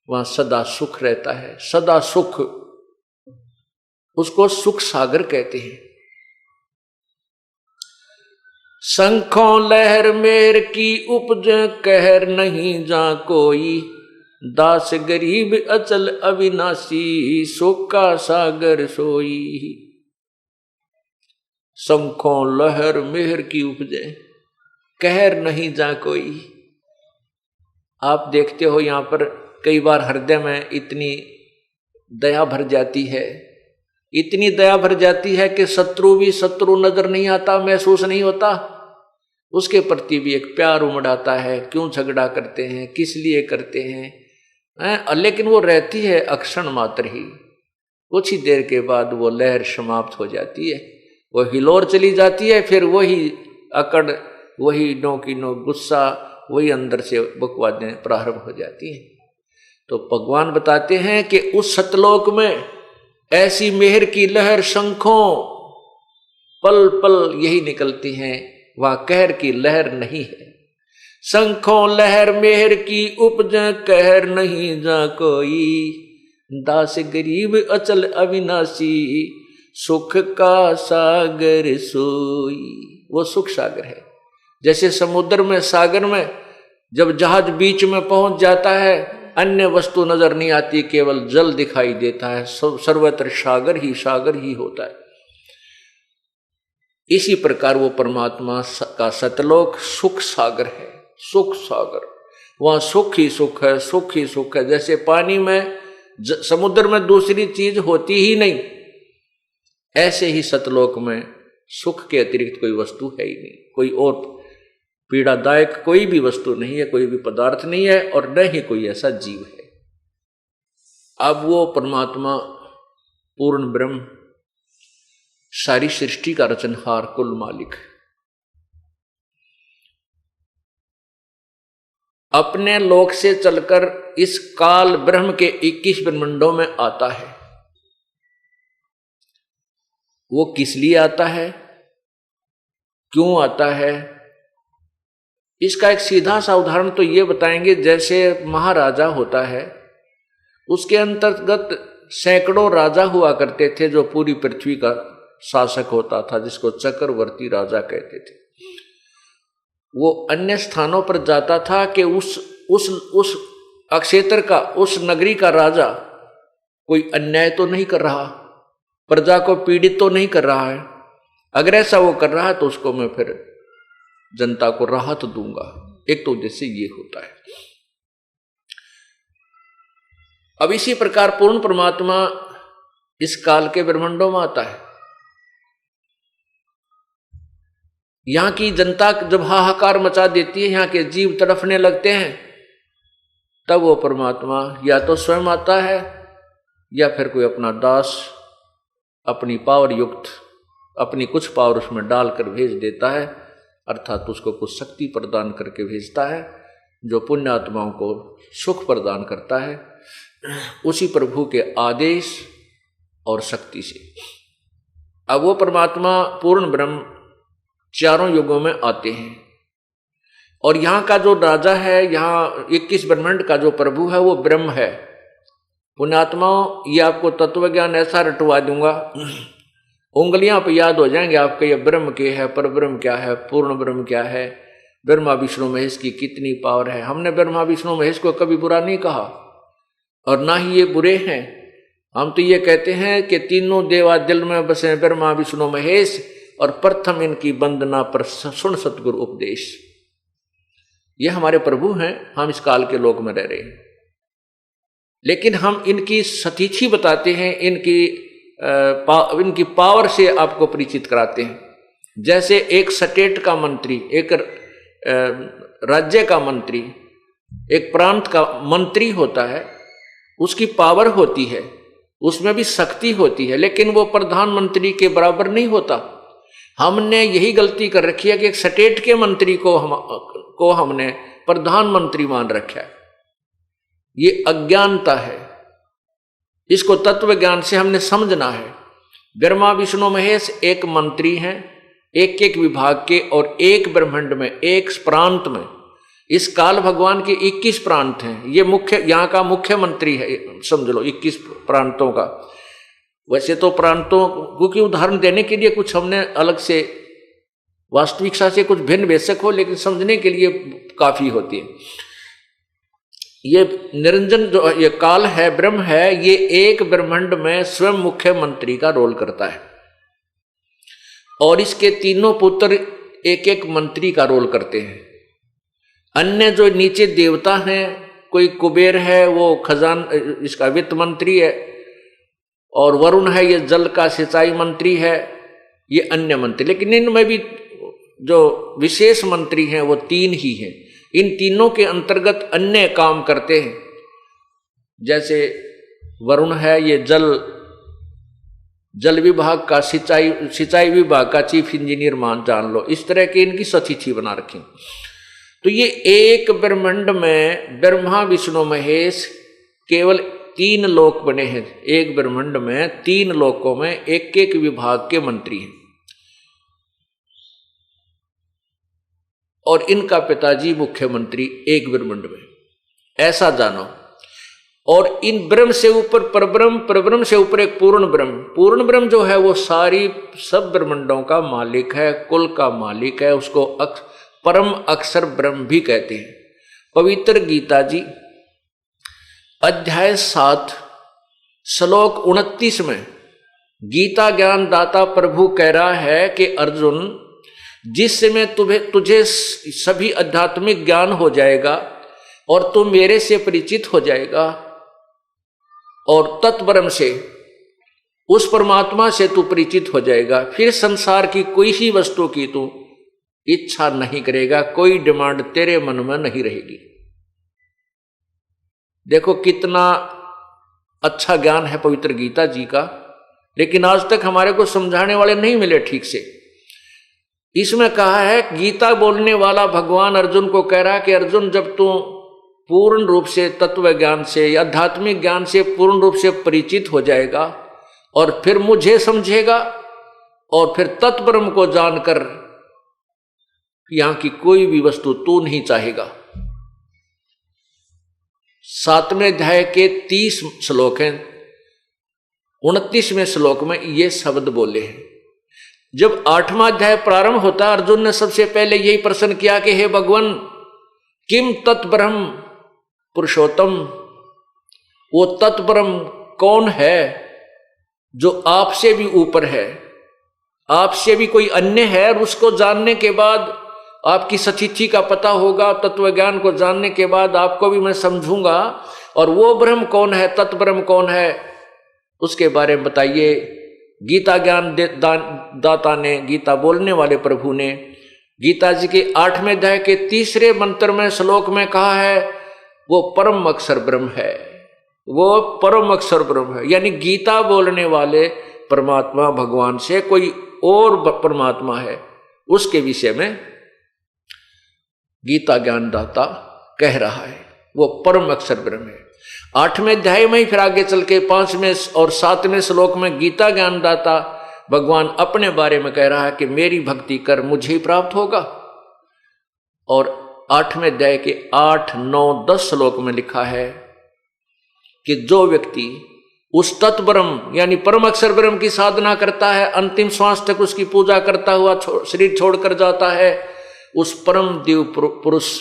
S2: वहां सदा सुख रहता है, सदा सुख, उसको सुख सागर कहते हैं। शंखों लहर मेर की उपज कहर नहीं जा कोई, दास गरीब अचल अविनाशी सुख का सागर सोई। शंखों लहर मेहर की उपजे कहर नहीं जा कोई। आप देखते हो यहां पर कई बार हृदय में इतनी दया भर जाती है, इतनी दया भर जाती है कि शत्रु भी शत्रु नजर नहीं आता, महसूस नहीं होता, उसके प्रति भी एक प्यार उमड़ आता है। क्यों झगड़ा करते हैं, किस लिए करते हैं, लेकिन वो रहती है अक्षण मात्र ही, कुछ ही देर के बाद वो लहर समाप्त हो जाती है, वो हिलोर चली जाती है, फिर वही अकड़, वही नो की नो गुस्सा, वही अंदर से बकवादें प्रारंभ हो जाती हैं। तो भगवान बताते हैं कि उस सतलोक में ऐसी मेहर की लहर शंखों पल पल यही निकलती हैं, वहां कहर की लहर नहीं है। शंखों लहर मेहर की उपज कहर नहीं जा कोई, दास गरीब अचल अविनाशी सुख का सागर सोई। वो सुख सागर है। जैसे समुद्र में, सागर में जब जहाज बीच में पहुंच जाता है, अन्य वस्तु नजर नहीं आती, केवल जल दिखाई देता है, सर्वत्र सागर ही होता है। इसी प्रकार वो परमात्मा का सतलोक सुख सागर है, सुख सागर, वहां सुख ही सुख है, सुख ही सुख है। जैसे पानी में, समुद्र में दूसरी चीज होती ही नहीं, ऐसे ही सतलोक में सुख के अतिरिक्त कोई वस्तु है ही नहीं, कोई और पीड़ादायक कोई भी वस्तु नहीं है, कोई भी पदार्थ नहीं है, और न ही कोई ऐसा जीव है। अब वो परमात्मा पूर्ण ब्रह्म, सारी सृष्टि का रचनहार, कुल मालिक, अपने लोक से चलकर इस काल ब्रह्म के 21 ब्रह्मंडों में आता है। वो किस लिए आता है, क्यों आता है, इसका एक सीधा सा उदाहरण तो ये बताएंगे। जैसे महाराजा होता है, उसके अंतर्गत सैकड़ों राजा हुआ करते थे, जो पूरी पृथ्वी का शासक होता था, जिसको चक्रवर्ती राजा कहते थे। वो अन्य स्थानों पर जाता था कि उस अक्षेत्र का, उस नगरी का राजा कोई अन्याय तो नहीं कर रहा, प्रजा को पीड़ित तो नहीं कर रहा है। अगर ऐसा वो कर रहा है तो उसको मैं फिर जनता को राहत दूंगा। एक तो उद्देश्य ये होता है। अब इसी प्रकार पूर्ण परमात्मा इस काल के ब्रह्मांडों में आता है। यहां की जनता जब हाहाकार मचा देती है, यहां के जीव तड़फने लगते हैं, तब वो परमात्मा या तो स्वयं आता है या फिर कोई अपना दास अपनी पावर युक्त अपनी कुछ पावर उसमें डालकर भेज देता है, अर्थात उसको कुछ शक्ति प्रदान करके भेजता है जो पुण्यात्माओं को सुख प्रदान करता है उसी प्रभु के आदेश और शक्ति से। अब वो परमात्मा पूर्ण ब्रह्म चारों युगों में आते हैं और यहाँ का जो राजा है, यहाँ 21 ब्रह्मांड का जो प्रभु है वो ब्रह्म है। पुण्यात्माओं, ये आपको तत्व ज्ञान ऐसा रटवा दूंगा, उंगलियां पे याद हो जाएंगे आपके, ये ब्रह्म के है, पर ब्रह्म क्या है, पूर्ण ब्रह्म क्या है, ब्रह्मा विष्णु महेश की कितनी पावर है। हमने ब्रह्मा विष्णु महेश को कभी बुरा नहीं कहा और ना ही ये बुरे हैं। हम तो ये कहते हैं कि तीनों देवा दिल में बसे ब्रह्मा विष्णु महेश और प्रथम इनकी वंदना पर सुन सतगुरु उपदेश। ये हमारे प्रभु हैं, हम इस काल के लोक में रह रहे हैं, लेकिन हम इनकी सतीथि बताते हैं, इनकी पावर से आपको परिचित कराते हैं। जैसे एक स्टेट का मंत्री, एक राज्य का मंत्री, एक प्रांत का मंत्री होता है, उसकी पावर होती है, उसमें भी शक्ति होती है, लेकिन वो प्रधानमंत्री के बराबर नहीं होता। हमने यही गलती कर रखी है कि एक स्टेट के मंत्री को हमने प्रधानमंत्री मान रखा है। ये अज्ञानता है, इसको तत्व ज्ञान से हमने समझना है। ब्रह्मा विष्णु महेश एक मंत्री हैं, एक एक विभाग के, और एक ब्रह्मांड में, एक प्रांत में। इस काल भगवान के 21 प्रांत हैं, ये मुख्य यहाँ का मुख्यमंत्री है, समझ लो 21 प्रांतों का। वैसे तो प्रांतों क्योंकि उदाहरण देने के लिए कुछ हमने अलग से वास्तविकता से कुछ भिन्न बेशक हो, लेकिन समझने के लिए काफी होती है। ये निरंजन जो ये काल है, ब्रह्म है, ये एक ब्रह्मांड में स्वयं मुख्यमंत्री का रोल करता है और इसके तीनों पुत्र एक एक मंत्री का रोल करते हैं। अन्य जो नीचे देवता हैं, कोई कुबेर है वो खजान इसका वित्त मंत्री है, और वरुण है ये जल का सिंचाई मंत्री है, ये अन्य मंत्री। लेकिन इनमें भी जो विशेष मंत्री हैं वो 3 ही हैं। इन तीनों के अंतर्गत अन्य काम करते हैं। जैसे वरुण है ये जल विभाग का, सिंचाई विभाग का चीफ इंजीनियर जान लो। इस तरह की इनकी सतिथि बना रखी। तो ये एक ब्रह्मांड में ब्रह्मा विष्णु महेश केवल 3 लोक बने हैं। एक ब्रह्मांड में 3 लोकों में एक एक विभाग के मंत्री हैं और इनका पिताजी मुख्यमंत्री एक ब्रह्मांड में, ऐसा जानो। और इन ब्रह्म से ऊपर परब्रह्म, परब्रह्म से ऊपर एक पूर्ण ब्रह्म। पूर्ण ब्रह्म जो है वो सारी सब ब्रह्मांडों का मालिक है, कुल का मालिक है, उसको परम अक्षर ब्रह्म भी कहते हैं। पवित्र गीता जी अध्याय 7 श्लोक 29 में गीता ज्ञान दाता प्रभु कह रहा है कि अर्जुन, जिस समय तुझे सभी आध्यात्मिक ज्ञान हो जाएगा और तू मेरे से परिचित हो जाएगा और तत्ब्रह्म से, उस परमात्मा से तू परिचित हो जाएगा, फिर संसार की कोई ही वस्तु की तू इच्छा नहीं करेगा, कोई डिमांड तेरे मन में नहीं रहेगी। देखो कितना अच्छा ज्ञान है पवित्र गीता जी का, लेकिन आज तक हमारे को समझाने वाले नहीं मिले ठीक से। इसमें कहा है, गीता बोलने वाला भगवान अर्जुन को कह रहा है कि अर्जुन, जब तू पूर्ण रूप से तत्व ज्ञान से या आध्यात्मिक ज्ञान से पूर्ण रूप से परिचित हो जाएगा और फिर मुझे समझेगा और फिर तत्ब्रह्म को जानकर यहां की कोई भी वस्तु तू नहीं चाहेगा। 7वें अध्याय के 30 श्लोक हैं, 29वें श्लोक में ये शब्द बोले हैं। जब 8वां अध्याय प्रारंभ होता, अर्जुन ने सबसे पहले यही प्रश्न किया कि हे भगवान, किम तत्ब्रह्म पुरुषोत्तम, वो तत्ब्रह्म कौन है जो आपसे भी ऊपर है, आपसे भी कोई अन्य है? और उसको जानने के बाद आपकी सतिथि का पता होगा, तत्व ज्ञान को जानने के बाद आपको भी मैं समझूंगा। और वो ब्रह्म कौन है, तत्ब्रह्म कौन है, उसके बारे में बताइए। गीता ज्ञान दाता ने, गीता बोलने वाले प्रभु ने गीता जी के 8वें अध्याय के 3रे मंत्र में श्लोक में कहा है वो परम अक्षर ब्रह्म है, वो परम अक्षर ब्रह्म है। यानी गीता बोलने वाले परमात्मा भगवान से कोई और परमात्मा है, उसके विषय में गीता ज्ञानदाता कह रहा है, वो परम अक्षर ब्रह्म है। 8वें अध्याय में ही फिर आगे चल के 5वें और 7वें श्लोक में गीता ज्ञानदाता भगवान अपने बारे में कह रहा है कि मेरी भक्ति कर मुझे ही प्राप्त होगा। और 8वें अध्याय के 8, 9, 10 श्लोक में लिखा है कि जो व्यक्ति उस तत्व ब्रह्म यानी परम अक्षर ब्रह्म की साधना करता है, अंतिम श्वास तक उसकी पूजा करता हुआ शरीर छोड़कर जाता है, उस परम दिव्य पुरुष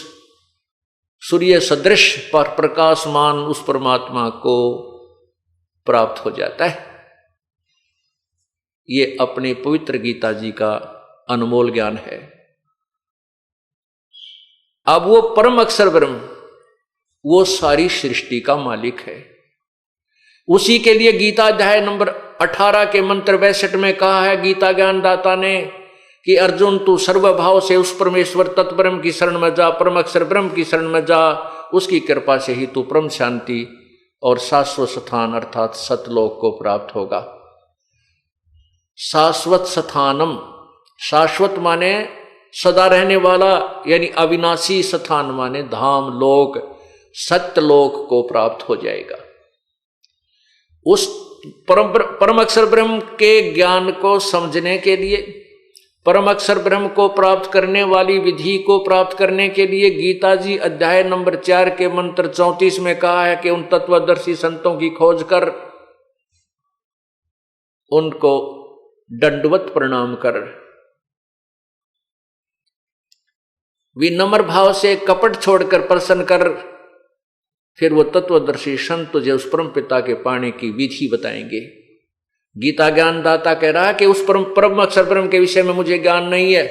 S2: सूर्य सदृश पर प्रकाशमान उस परमात्मा को प्राप्त हो जाता है। ये अपने पवित्र गीता जी का अनमोल ज्ञान है। अब वो परम अक्षर ब्रह्म वो सारी सृष्टि का मालिक है। उसी के लिए गीता अध्याय नंबर 18 के मंत्र 62 में कहा है गीता ज्ञानदाता ने कि अर्जुन तू सर्वभाव से उस परमेश्वर तत्व ब्रह्म की शरण में जा, परम अक्षर ब्रह्म की शरण में जा, उसकी कृपा से ही तू परम शांति और शाश्वत स्थान अर्थात सतलोक को प्राप्त होगा। शाश्वत स्थानम, शाश्वत माने सदा रहने वाला यानी अविनाशी, स्थान माने धाम, लोक, सत्यलोक को प्राप्त हो जाएगा। उस परम अक्षर ब्रह्म के ज्ञान को समझने के लिए, परम अक्षर ब्रह्म को प्राप्त करने वाली विधि को प्राप्त करने के लिए गीता जी अध्याय नंबर 4 के मंत्र 34 में कहा है कि उन तत्वदर्शी संतों की खोज कर उनको दंडवत प्रणाम कर, विनम्र भाव से कपट छोड़कर प्रसन्न कर, फिर वो तत्वदर्शी संत तुझे उस परम पिता के पाने की विधि बताएंगे। गीता ज्ञानदाता कह रहा है कि उस परम अक्षर ब्रह्म के विषय में मुझे ज्ञान नहीं है,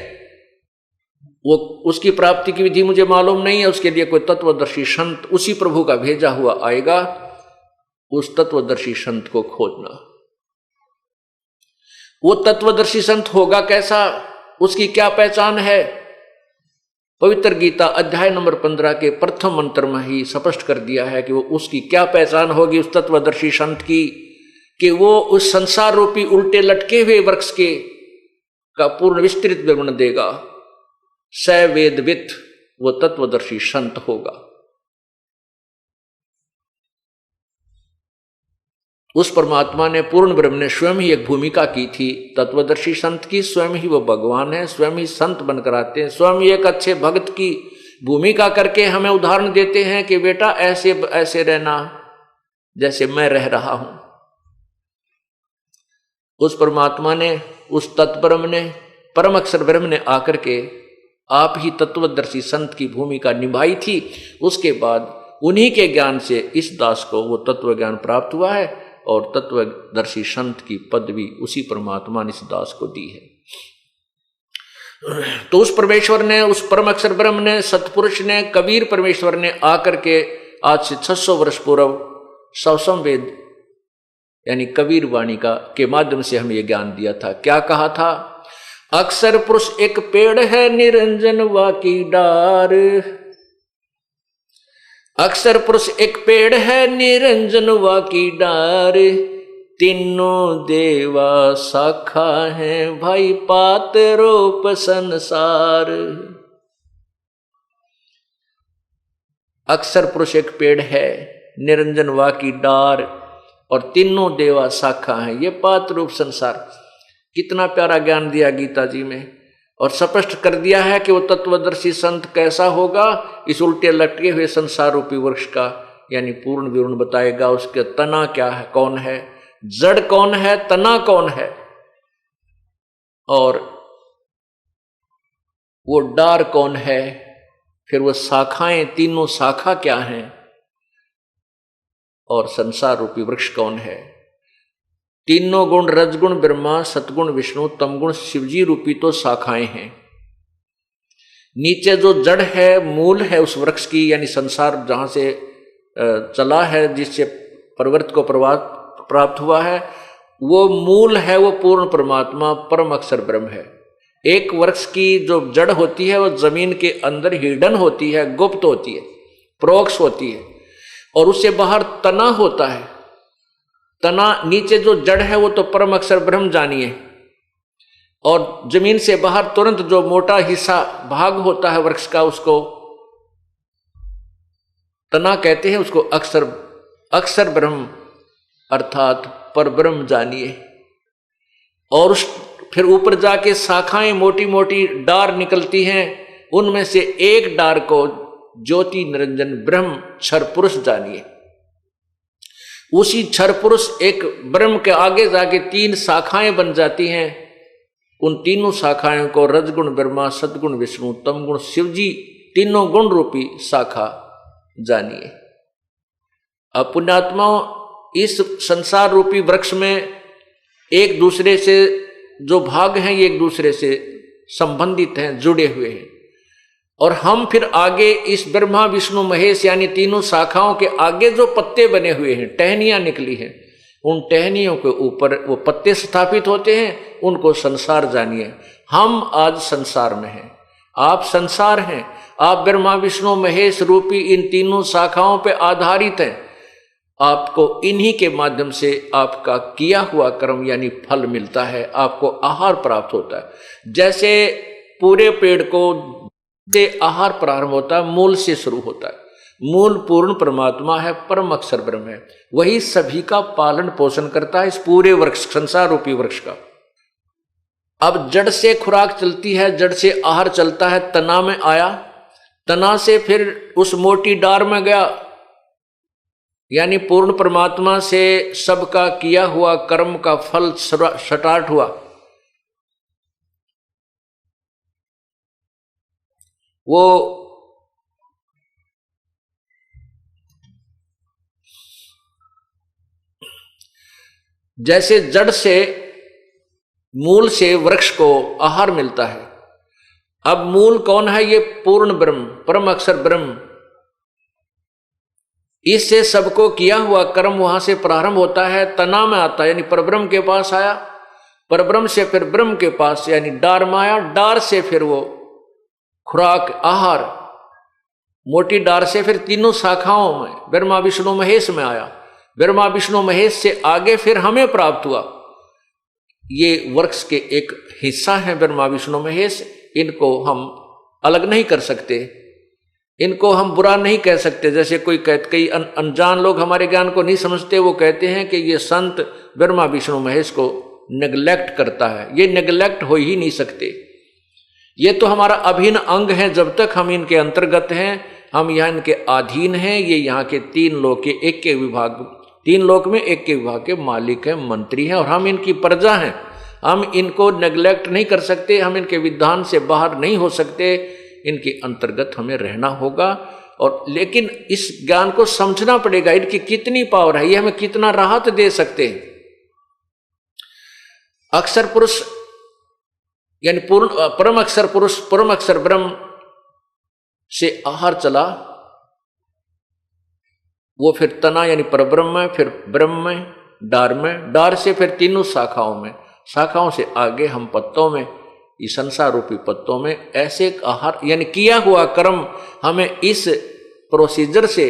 S2: वो उसकी प्राप्ति की विधि मुझे मालूम नहीं है, उसके लिए कोई तत्वदर्शी संत उसी प्रभु का भेजा हुआ आएगा, उस तत्वदर्शी संत को खोजना। वो तत्वदर्शी संत होगा कैसा, उसकी क्या पहचान है, पवित्र गीता अध्याय नंबर 15 के प्रथम मंत्र में ही स्पष्ट कर दिया है कि वो उसकी क्या पहचान होगी उस तत्वदर्शी संत की, कि वो उस संसार रूपी उल्टे लटके हुए वृक्ष के का पूर्ण विस्तृत विवरण देगा। स वेदवित वो तत्वदर्शी संत होगा। उस परमात्मा ने, पूर्ण ब्रह्म ने स्वयं ही एक भूमिका की थी तत्वदर्शी संत की, स्वयं ही वो भगवान है, स्वयं ही संत बनकर आते हैं, स्वयं ही एक अच्छे भक्त की भूमिका करके हमें उदाहरण देते हैं कि बेटा ऐसे ऐसे रहना जैसे मैं रह रहा हूं। उस परमात्मा ने, उस तत्ब्रह्म ने, परम अक्षर ब्रह्म ने आकर के आप ही तत्वदर्शी संत की भूमिका निभाई थी। उसके बाद उन्हीं के ज्ञान से इस दास को वो तत्व ज्ञान प्राप्त हुआ है और तत्वदर्शी संत की पदवी उसी परमात्मा ने इस दास को दी है। तो उस परमेश्वर ने, उस परम अक्षर ब्रह्म ने, सतपुरुष ने, कबीर परमेश्वर ने आकर के आज से 600 वर्ष पूर्व सवसम वेद यानी कबीर वाणी का के माध्यम से हमें यह ज्ञान दिया था। क्या कहा था, अक्षर पुरुष एक पेड़ है निरंजन वाकी डार, अक्षर पुरुष एक पेड़ है निरंजन वाकी डार, तीनों देवा शाखा है भाई पात रूप संसार। अक्षर पुरुष एक पेड़ है, निरंजन वाकी डार और तीनों देवा शाखा है, ये पात रूप संसार। कितना प्यारा ज्ञान दिया गीता जी में, और स्पष्ट कर दिया है कि वो तत्वदर्शी संत कैसा होगा। इस उल्टे लटके हुए संसार रूपी वृक्ष का यानी पूर्ण विवरण बताएगा। उसके तना क्या है, कौन है, जड़ कौन है, तना कौन है, और वो डार कौन है, फिर वो शाखाएं, तीनों शाखा क्या हैं, और संसार रूपी वृक्ष कौन है। तीनों गुण, रजगुण ब्रह्मा, सतगुण विष्णु, तमगुण शिवजी रूपी तो शाखाएं हैं। नीचे जो जड़ है, मूल है उस वृक्ष की, यानी संसार जहां से चला है, जिससे प्रवृत्त को प्राप्त हुआ है, वो मूल है, वो पूर्ण परमात्मा परम अक्षर ब्रह्म है। एक वृक्ष की जो जड़ होती है वो जमीन के अंदर हिडन होती है, गुप्त होती है, प्रोक्स होती है, और उससे बाहर तना होता है। तना नीचे जो जड़ है वो तो परम अक्षर ब्रह्म जानिए, और जमीन से बाहर तुरंत जो मोटा हिस्सा भाग होता है वृक्ष का, उसको तना कहते हैं, उसको अक्षर ब्रह्म अर्थात पर ब्रह्म जानिए। और फिर ऊपर जाके शाखाएं मोटी मोटी डार निकलती हैं, उनमें से एक डार को ज्योति निरंजन ब्रह्म क्षर पुरुष जानिए। उसी क्षर पुरुष एक ब्रह्म के आगे जाके 3 शाखाएं बन जाती हैं। उन तीनों शाखाओं को रजगुण ब्रह्मा, सदगुण विष्णु, तमगुण शिवजी, तीनों गुण रूपी शाखा जानिए। अब पुण्यात्माओं, इस संसार रूपी वृक्ष में एक दूसरे से जो भाग हैं ये एक दूसरे से संबंधित हैं, जुड़े हुए हैं। और हम फिर आगे इस ब्रह्मा विष्णु महेश यानी तीनों शाखाओं के आगे जो पत्ते बने हुए हैं, टहनियां निकली हैं, उन टहनियों के ऊपर वो पत्ते स्थापित होते हैं, उनको संसार जानिए। हम आज संसार में हैं, आप संसार हैं, आप ब्रह्मा विष्णु महेश रूपी इन तीनों शाखाओं पे आधारित हैं। आपको इन्हीं के माध्यम से आपका किया हुआ कर्म यानी फल मिलता है, आपको आहार प्राप्त होता है। जैसे पूरे पेड़ को से आहार प्रारंभ होता है, मूल से शुरू होता है। मूल पूर्ण परमात्मा है, परम अक्षर ब्रह्म है, वही सभी का पालन पोषण करता है इस पूरे वृक्ष, संसार रूपी वृक्ष का। अब जड़ से खुराक चलती है, जड़ से आहार चलता है, तना में आया, तना से फिर उस मोटी डार में गया, यानी पूर्ण परमात्मा से सबका किया हुआ कर्म का फल स्टार्ट हुआ। वो जैसे जड़ से मूल से वृक्ष को आहार मिलता है। अब मूल कौन है? ये पूर्ण ब्रह्म, परम अक्षर ब्रह्म। इससे सबको किया हुआ कर्म वहां से प्रारंभ होता है, तना में आता है यानी परब्रह्म के पास आया, परब्रह्म से फिर ब्रह्म के पास यानी डार में आया, डार से फिर वो खुराक आहार, मोटी डार से फिर तीनों शाखाओं में ब्रह्मा विष्णु महेश में आया, ब्रह्मा विष्णु महेश से आगे फिर हमें प्राप्त हुआ। ये वृक्ष के एक हिस्सा है ब्रह्मा विष्णु महेश, इनको हम अलग नहीं कर सकते, इनको हम बुरा नहीं कह सकते। जैसे कई अनजान लोग हमारे ज्ञान को नहीं समझते, वो कहते हैं कि ये संत ब्रह्मा विष्णु महेश को नेग्लेक्ट करता है। ये नेग्लेक्ट हो ही नहीं सकते, ये तो हमारा अभिन्न अंग है। जब तक हम इनके अंतर्गत हैं, हम यहाँ इनके अधीन हैं। ये यहाँ के 3 लोक के एक के विभाग, 3 लोक में एक के विभाग के मालिक हैं, मंत्री हैं, और हम इनकी प्रजा हैं। हम इनको नेग्लेक्ट नहीं कर सकते, हम इनके विधान से बाहर नहीं हो सकते, इनके अंतर्गत हमें रहना होगा। और लेकिन इस ज्ञान को समझना पड़ेगा, इनकी कितनी पावर है, ये हमें कितना राहत दे सकते हैं। अक्षर पुरुष यानी पूर्ण परम अक्षर पुरुष, परम अक्षर ब्रह्म से आहार चला, वो फिर तना यानी परब्रह्म में, फिर ब्रह्म में, डार से फिर तीनों शाखाओं में, शाखाओं से आगे हम पत्तों में, इस संसार रूपी पत्तों में ऐसे आहार यानी किया हुआ कर्म हमें इस प्रोसीजर से,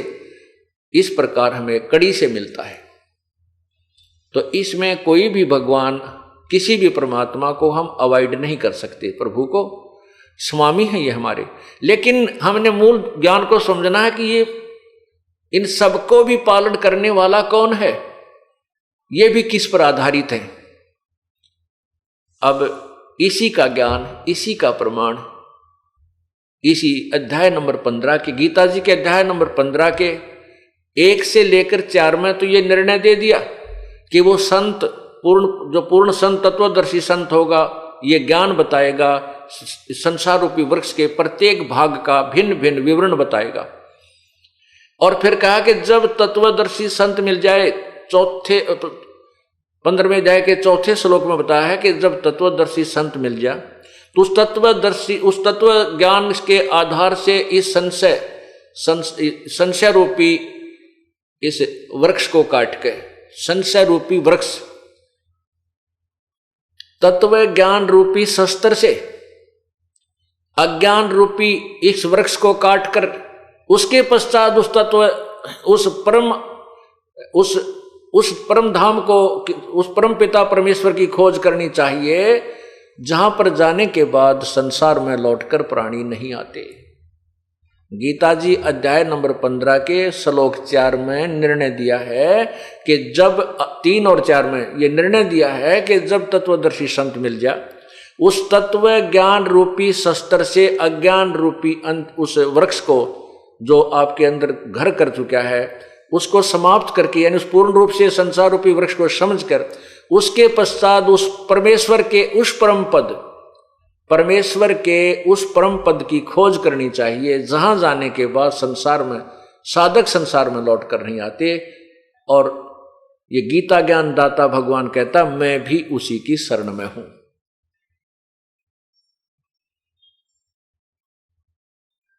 S2: इस प्रकार हमें कड़ी से मिलता है। तो इसमें कोई भी भगवान, किसी भी परमात्मा को हम अवॉइड नहीं कर सकते। प्रभु को स्वामी है ये हमारे, लेकिन हमने मूल ज्ञान को समझना है कि ये इन सबको भी पालन करने वाला कौन है, ये भी किस पर आधारित है। अब इसी का ज्ञान, इसी का प्रमाण इसी अध्याय नंबर 15 के, गीता जी के अध्याय नंबर 15 के 1 से लेकर 4 में तो ये निर्णय दे दिया कि वो संत जो पूर्ण संत, तत्वदर्शी संत होगा, ये ज्ञान बताएगा, संसार रूपी वृक्ष के प्रत्येक भाग का भिन्न भिन्न विवरण बताएगा। और फिर कहा कि जब तत्वदर्शी संत मिल जाए, 15वें अध्याय के 4थे श्लोक में बताया है कि जब तत्वदर्शी संत मिल जाए तो उस तत्व ज्ञान के आधार से इस संशय रूपी इस वृक्ष को काट के, संशय रूपी वृक्ष तत्व ज्ञान रूपी शस्त्र से अज्ञान रूपी इस वृक्ष को काटकर उसके पश्चात उस तत्व उस परम धाम को, उस परम पिता परमेश्वर की खोज करनी चाहिए, जहां पर जाने के बाद संसार में लौटकर प्राणी नहीं आते। गीता जी अध्याय नंबर 15 के श्लोक 4 में निर्णय दिया है कि जब 3 और 4 में ये निर्णय दिया है कि जब तत्वदर्शी संत मिल जाए, उस तत्व ज्ञान रूपी शस्त्र से अज्ञान रूपी उस वृक्ष को जो आपके अंदर घर कर चुका है उसको समाप्त करके, यानी उस पूर्ण रूप से संसार रूपी वृक्ष को समझकर, उसके पश्चात उस परमेश्वर के उस परम पद, परमेश्वर के उस परम पद की खोज करनी चाहिए, जहां जाने के बाद संसार में साधक संसार में लौट कर नहीं आते। और ये गीता ज्ञान दाता भगवान कहता, मैं भी उसी की शरण में हूं।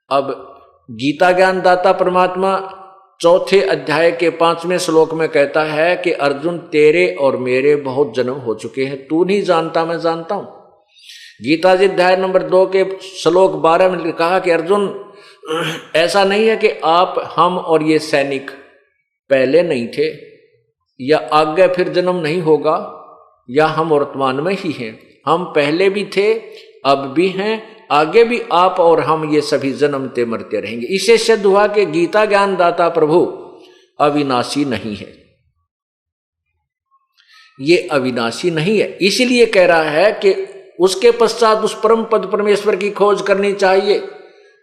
S2: अब गीता ज्ञान दाता परमात्मा 4 अध्याय के 5वें श्लोक में कहता है कि अर्जुन तेरे और मेरे बहुत जन्म हो चुके हैं, तू नहीं जानता मैं जानता हूं। गीता जी अध्याय नंबर 2 के श्लोक 12 में कहा कि अर्जुन ऐसा नहीं है कि आप, हम और ये सैनिक पहले नहीं थे, या आगे फिर जन्म नहीं होगा, या हम वर्तमान में ही हैं। हम पहले भी थे, अब भी हैं, आगे भी आप और हम ये सभी जन्मते मरते रहेंगे। इसे सिद्ध हुआ कि गीता ज्ञान दाता प्रभु अविनाशी नहीं है, ये अविनाशी नहीं है। इसीलिए कह रहा है कि उसके पश्चात उस परम पद परमेश्वर की खोज करनी चाहिए,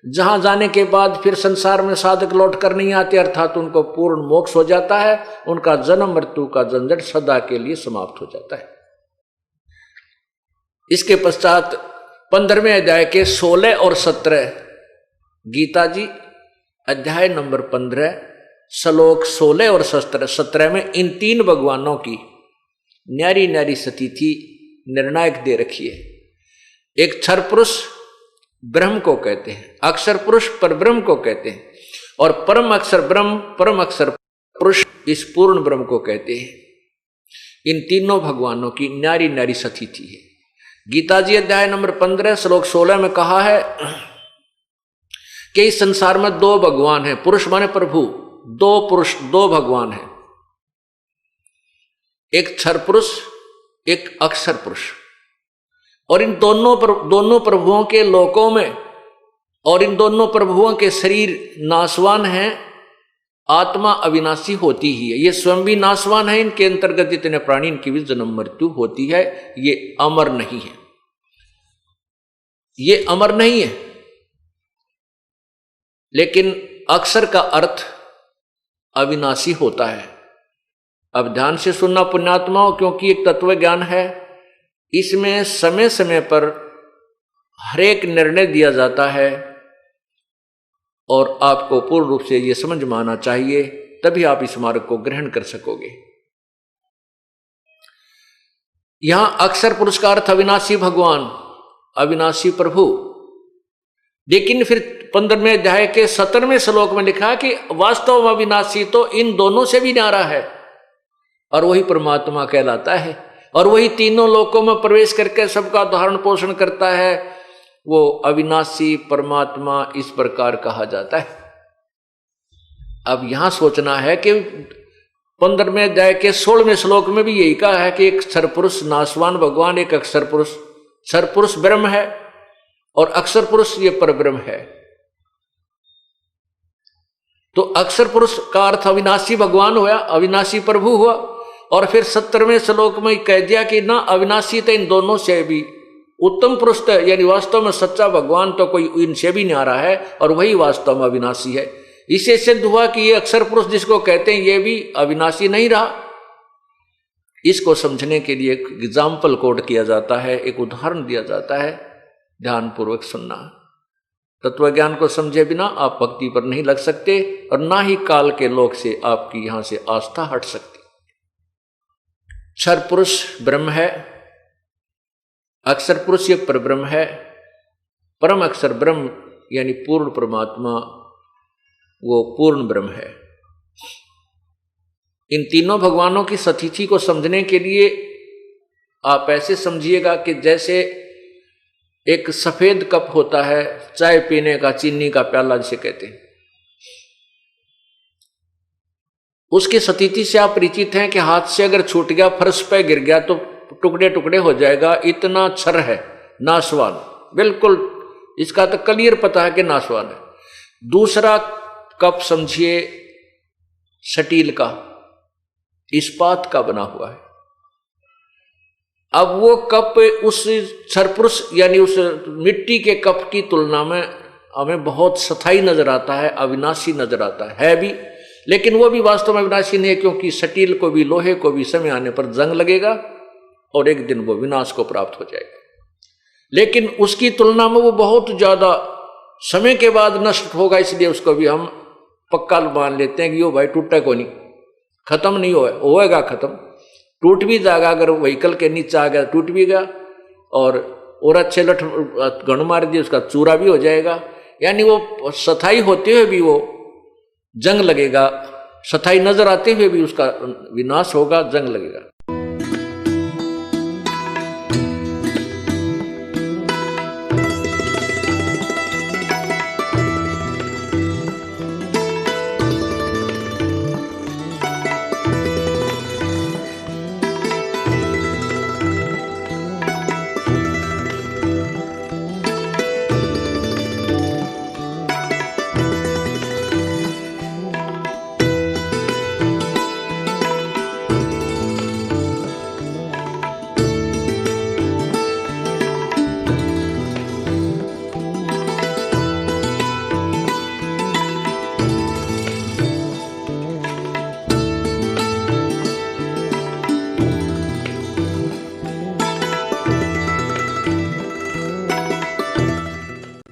S2: जहां जाने के बाद फिर संसार में साधक लौट कर नहीं आते, अर्थात उनको पूर्ण मोक्ष हो जाता है, उनका जन्म मृत्यु का झंझट सदा के लिए समाप्त हो जाता है। इसके पश्चात 15वें अध्याय के 16 और 17, गीता जी अध्याय नंबर 15 श्लोक 16 और 17 में इन 3 भगवानों की न्यारी न्यारी स्थिति निर्णायक दे रखी है। एक क्षर पुरुष ब्रह्म को कहते हैं, अक्षर पुरुष परब्रह्म को कहते हैं, और परम अक्षर ब्रह्म, परम अक्षर पुरुष इस पूर्ण ब्रह्म को कहते हैं। इन तीनों भगवानों की न्यारी न्यारी स्थिति है। गीता जी अध्याय नंबर 15 श्लोक 16 में कहा है कि इस संसार में 2 भगवान हैं, पुरुष माने प्रभु, 2 पुरुष 2 भगवान हैं, एक क्षर पुरुष एक अक्षर पुरुष। और इन दोनों प्रभुओं के लोकों में, और इन दोनों प्रभुओं के शरीर नाशवान हैं, आत्मा अविनाशी होती ही है, ये स्वयं भी नाशवान है, इनके अंतर्गत इतने प्राणी, इनकी भी जन्म मृत्यु होती है, ये अमर नहीं है, ये अमर नहीं है। लेकिन अक्षर का अर्थ अविनाशी होता है। अब ध्यान से सुनना पुण्यात्माओं, क्योंकि एक तत्व ज्ञान है, इसमें समय समय पर हर एक निर्णय दिया जाता है, और आपको पूर्ण रूप से यह समझ में आना चाहिए, तभी आप इस मार्ग को ग्रहण कर सकोगे। यहां अक्षर पुरुष का अर्थ अविनाशी भगवान, अविनाशी प्रभु। लेकिन फिर 15वें अध्याय के 17वें श्लोक में लिखा कि वास्तव में अविनाशी तो इन दोनों से भी न्यारा है, और वही परमात्मा कहलाता है, और वही तीनों लोकों में प्रवेश करके सबका धारण पोषण करता है, वो अविनाशी परमात्मा इस प्रकार कहा जाता है। अब यहां सोचना है कि 15वें अध्याय के 16वें श्लोक में भी यही कहा है कि एक क्षर पुरुष नाशवान भगवान, एक अक्षर पुरुष, क्षर पुरुष ब्रह्म है और अक्षर पुरुष ये परब्रह्म है। तो अक्षर पुरुष का अर्थ अविनाशी भगवान हुआ, अविनाशी प्रभु हुआ, और फिर 17वें श्लोक में कह दिया कि ना अविनाशी तो इन दोनों से भी उत्तम पुरुष, यानी वास्तव में सच्चा भगवान तो कोई इनसे भी न्यारा है, और वही वास्तव में अविनाशी है। इससे सिद्ध हुआ कि ये अक्षर पुरुष जिसको कहते हैं ये भी अविनाशी नहीं रहा। इसको समझने के लिए एक एग्जाम्पल कोट किया जाता है, एक उदाहरण दिया जाता है, ध्यानपूर्वक सुनना। तत्व ज्ञान को समझे बिना आप भक्ति पर नहीं लग सकते, और ना ही काल के लोक से आपकी यहां से आस्था हट सकती। क्षर पुरुष ब्रह्म है, अक्षर पुरुष ये परब्रह्म है, परम अक्षर ब्रह्म यानी पूर्ण परमात्मा वो पूर्ण ब्रह्म है। इन तीनों भगवानों की स्थिति को समझने के लिए आप ऐसे समझिएगा कि जैसे एक सफेद कप होता है, चाय पीने का, चीनी का प्याला जिसे कहते हैं, उसकी स्थिति से आप परिचित हैं कि हाथ से अगर छूट गया, फर्श पे गिर गया तो टुकड़े टुकड़े हो जाएगा, इतना क्षर है, नाशवान, बिल्कुल इसका तो क्लियर पता है कि नाशवान है। दूसरा कप समझिए स्टील का, इस्पात का बना हुआ है। अब वो कप उस सरपुरुष यानी उस मिट्टी के कप की तुलना में हमें बहुत स्थायी नजर आता है, अविनाशी नजर आता है भी, लेकिन वो भी वास्तव में अविनाशी नहीं है, क्योंकि स्टील को भी लोहे को भी समय आने पर जंग लगेगा और एक दिन वो विनाश को प्राप्त हो जाएगा। लेकिन उसकी तुलना में वो बहुत ज्यादा समय के बाद नष्ट होगा, इसलिए उसको भी हम पक्का मान लेते हैं कि वो भाई टूटा को नहीं, खत्म नहीं होएगा, खत्म टूट भी जाएगा, अगर व्हीकल के नीचे आ गया टूट भी गया, और अच्छे लठ गण मार दिए उसका चूरा भी हो जाएगा। यानी वो स्थायी होते हुए भी वो जंग लगेगा, स्थायी नजर आते हुए भी उसका विनाश होगा, जंग लगेगा।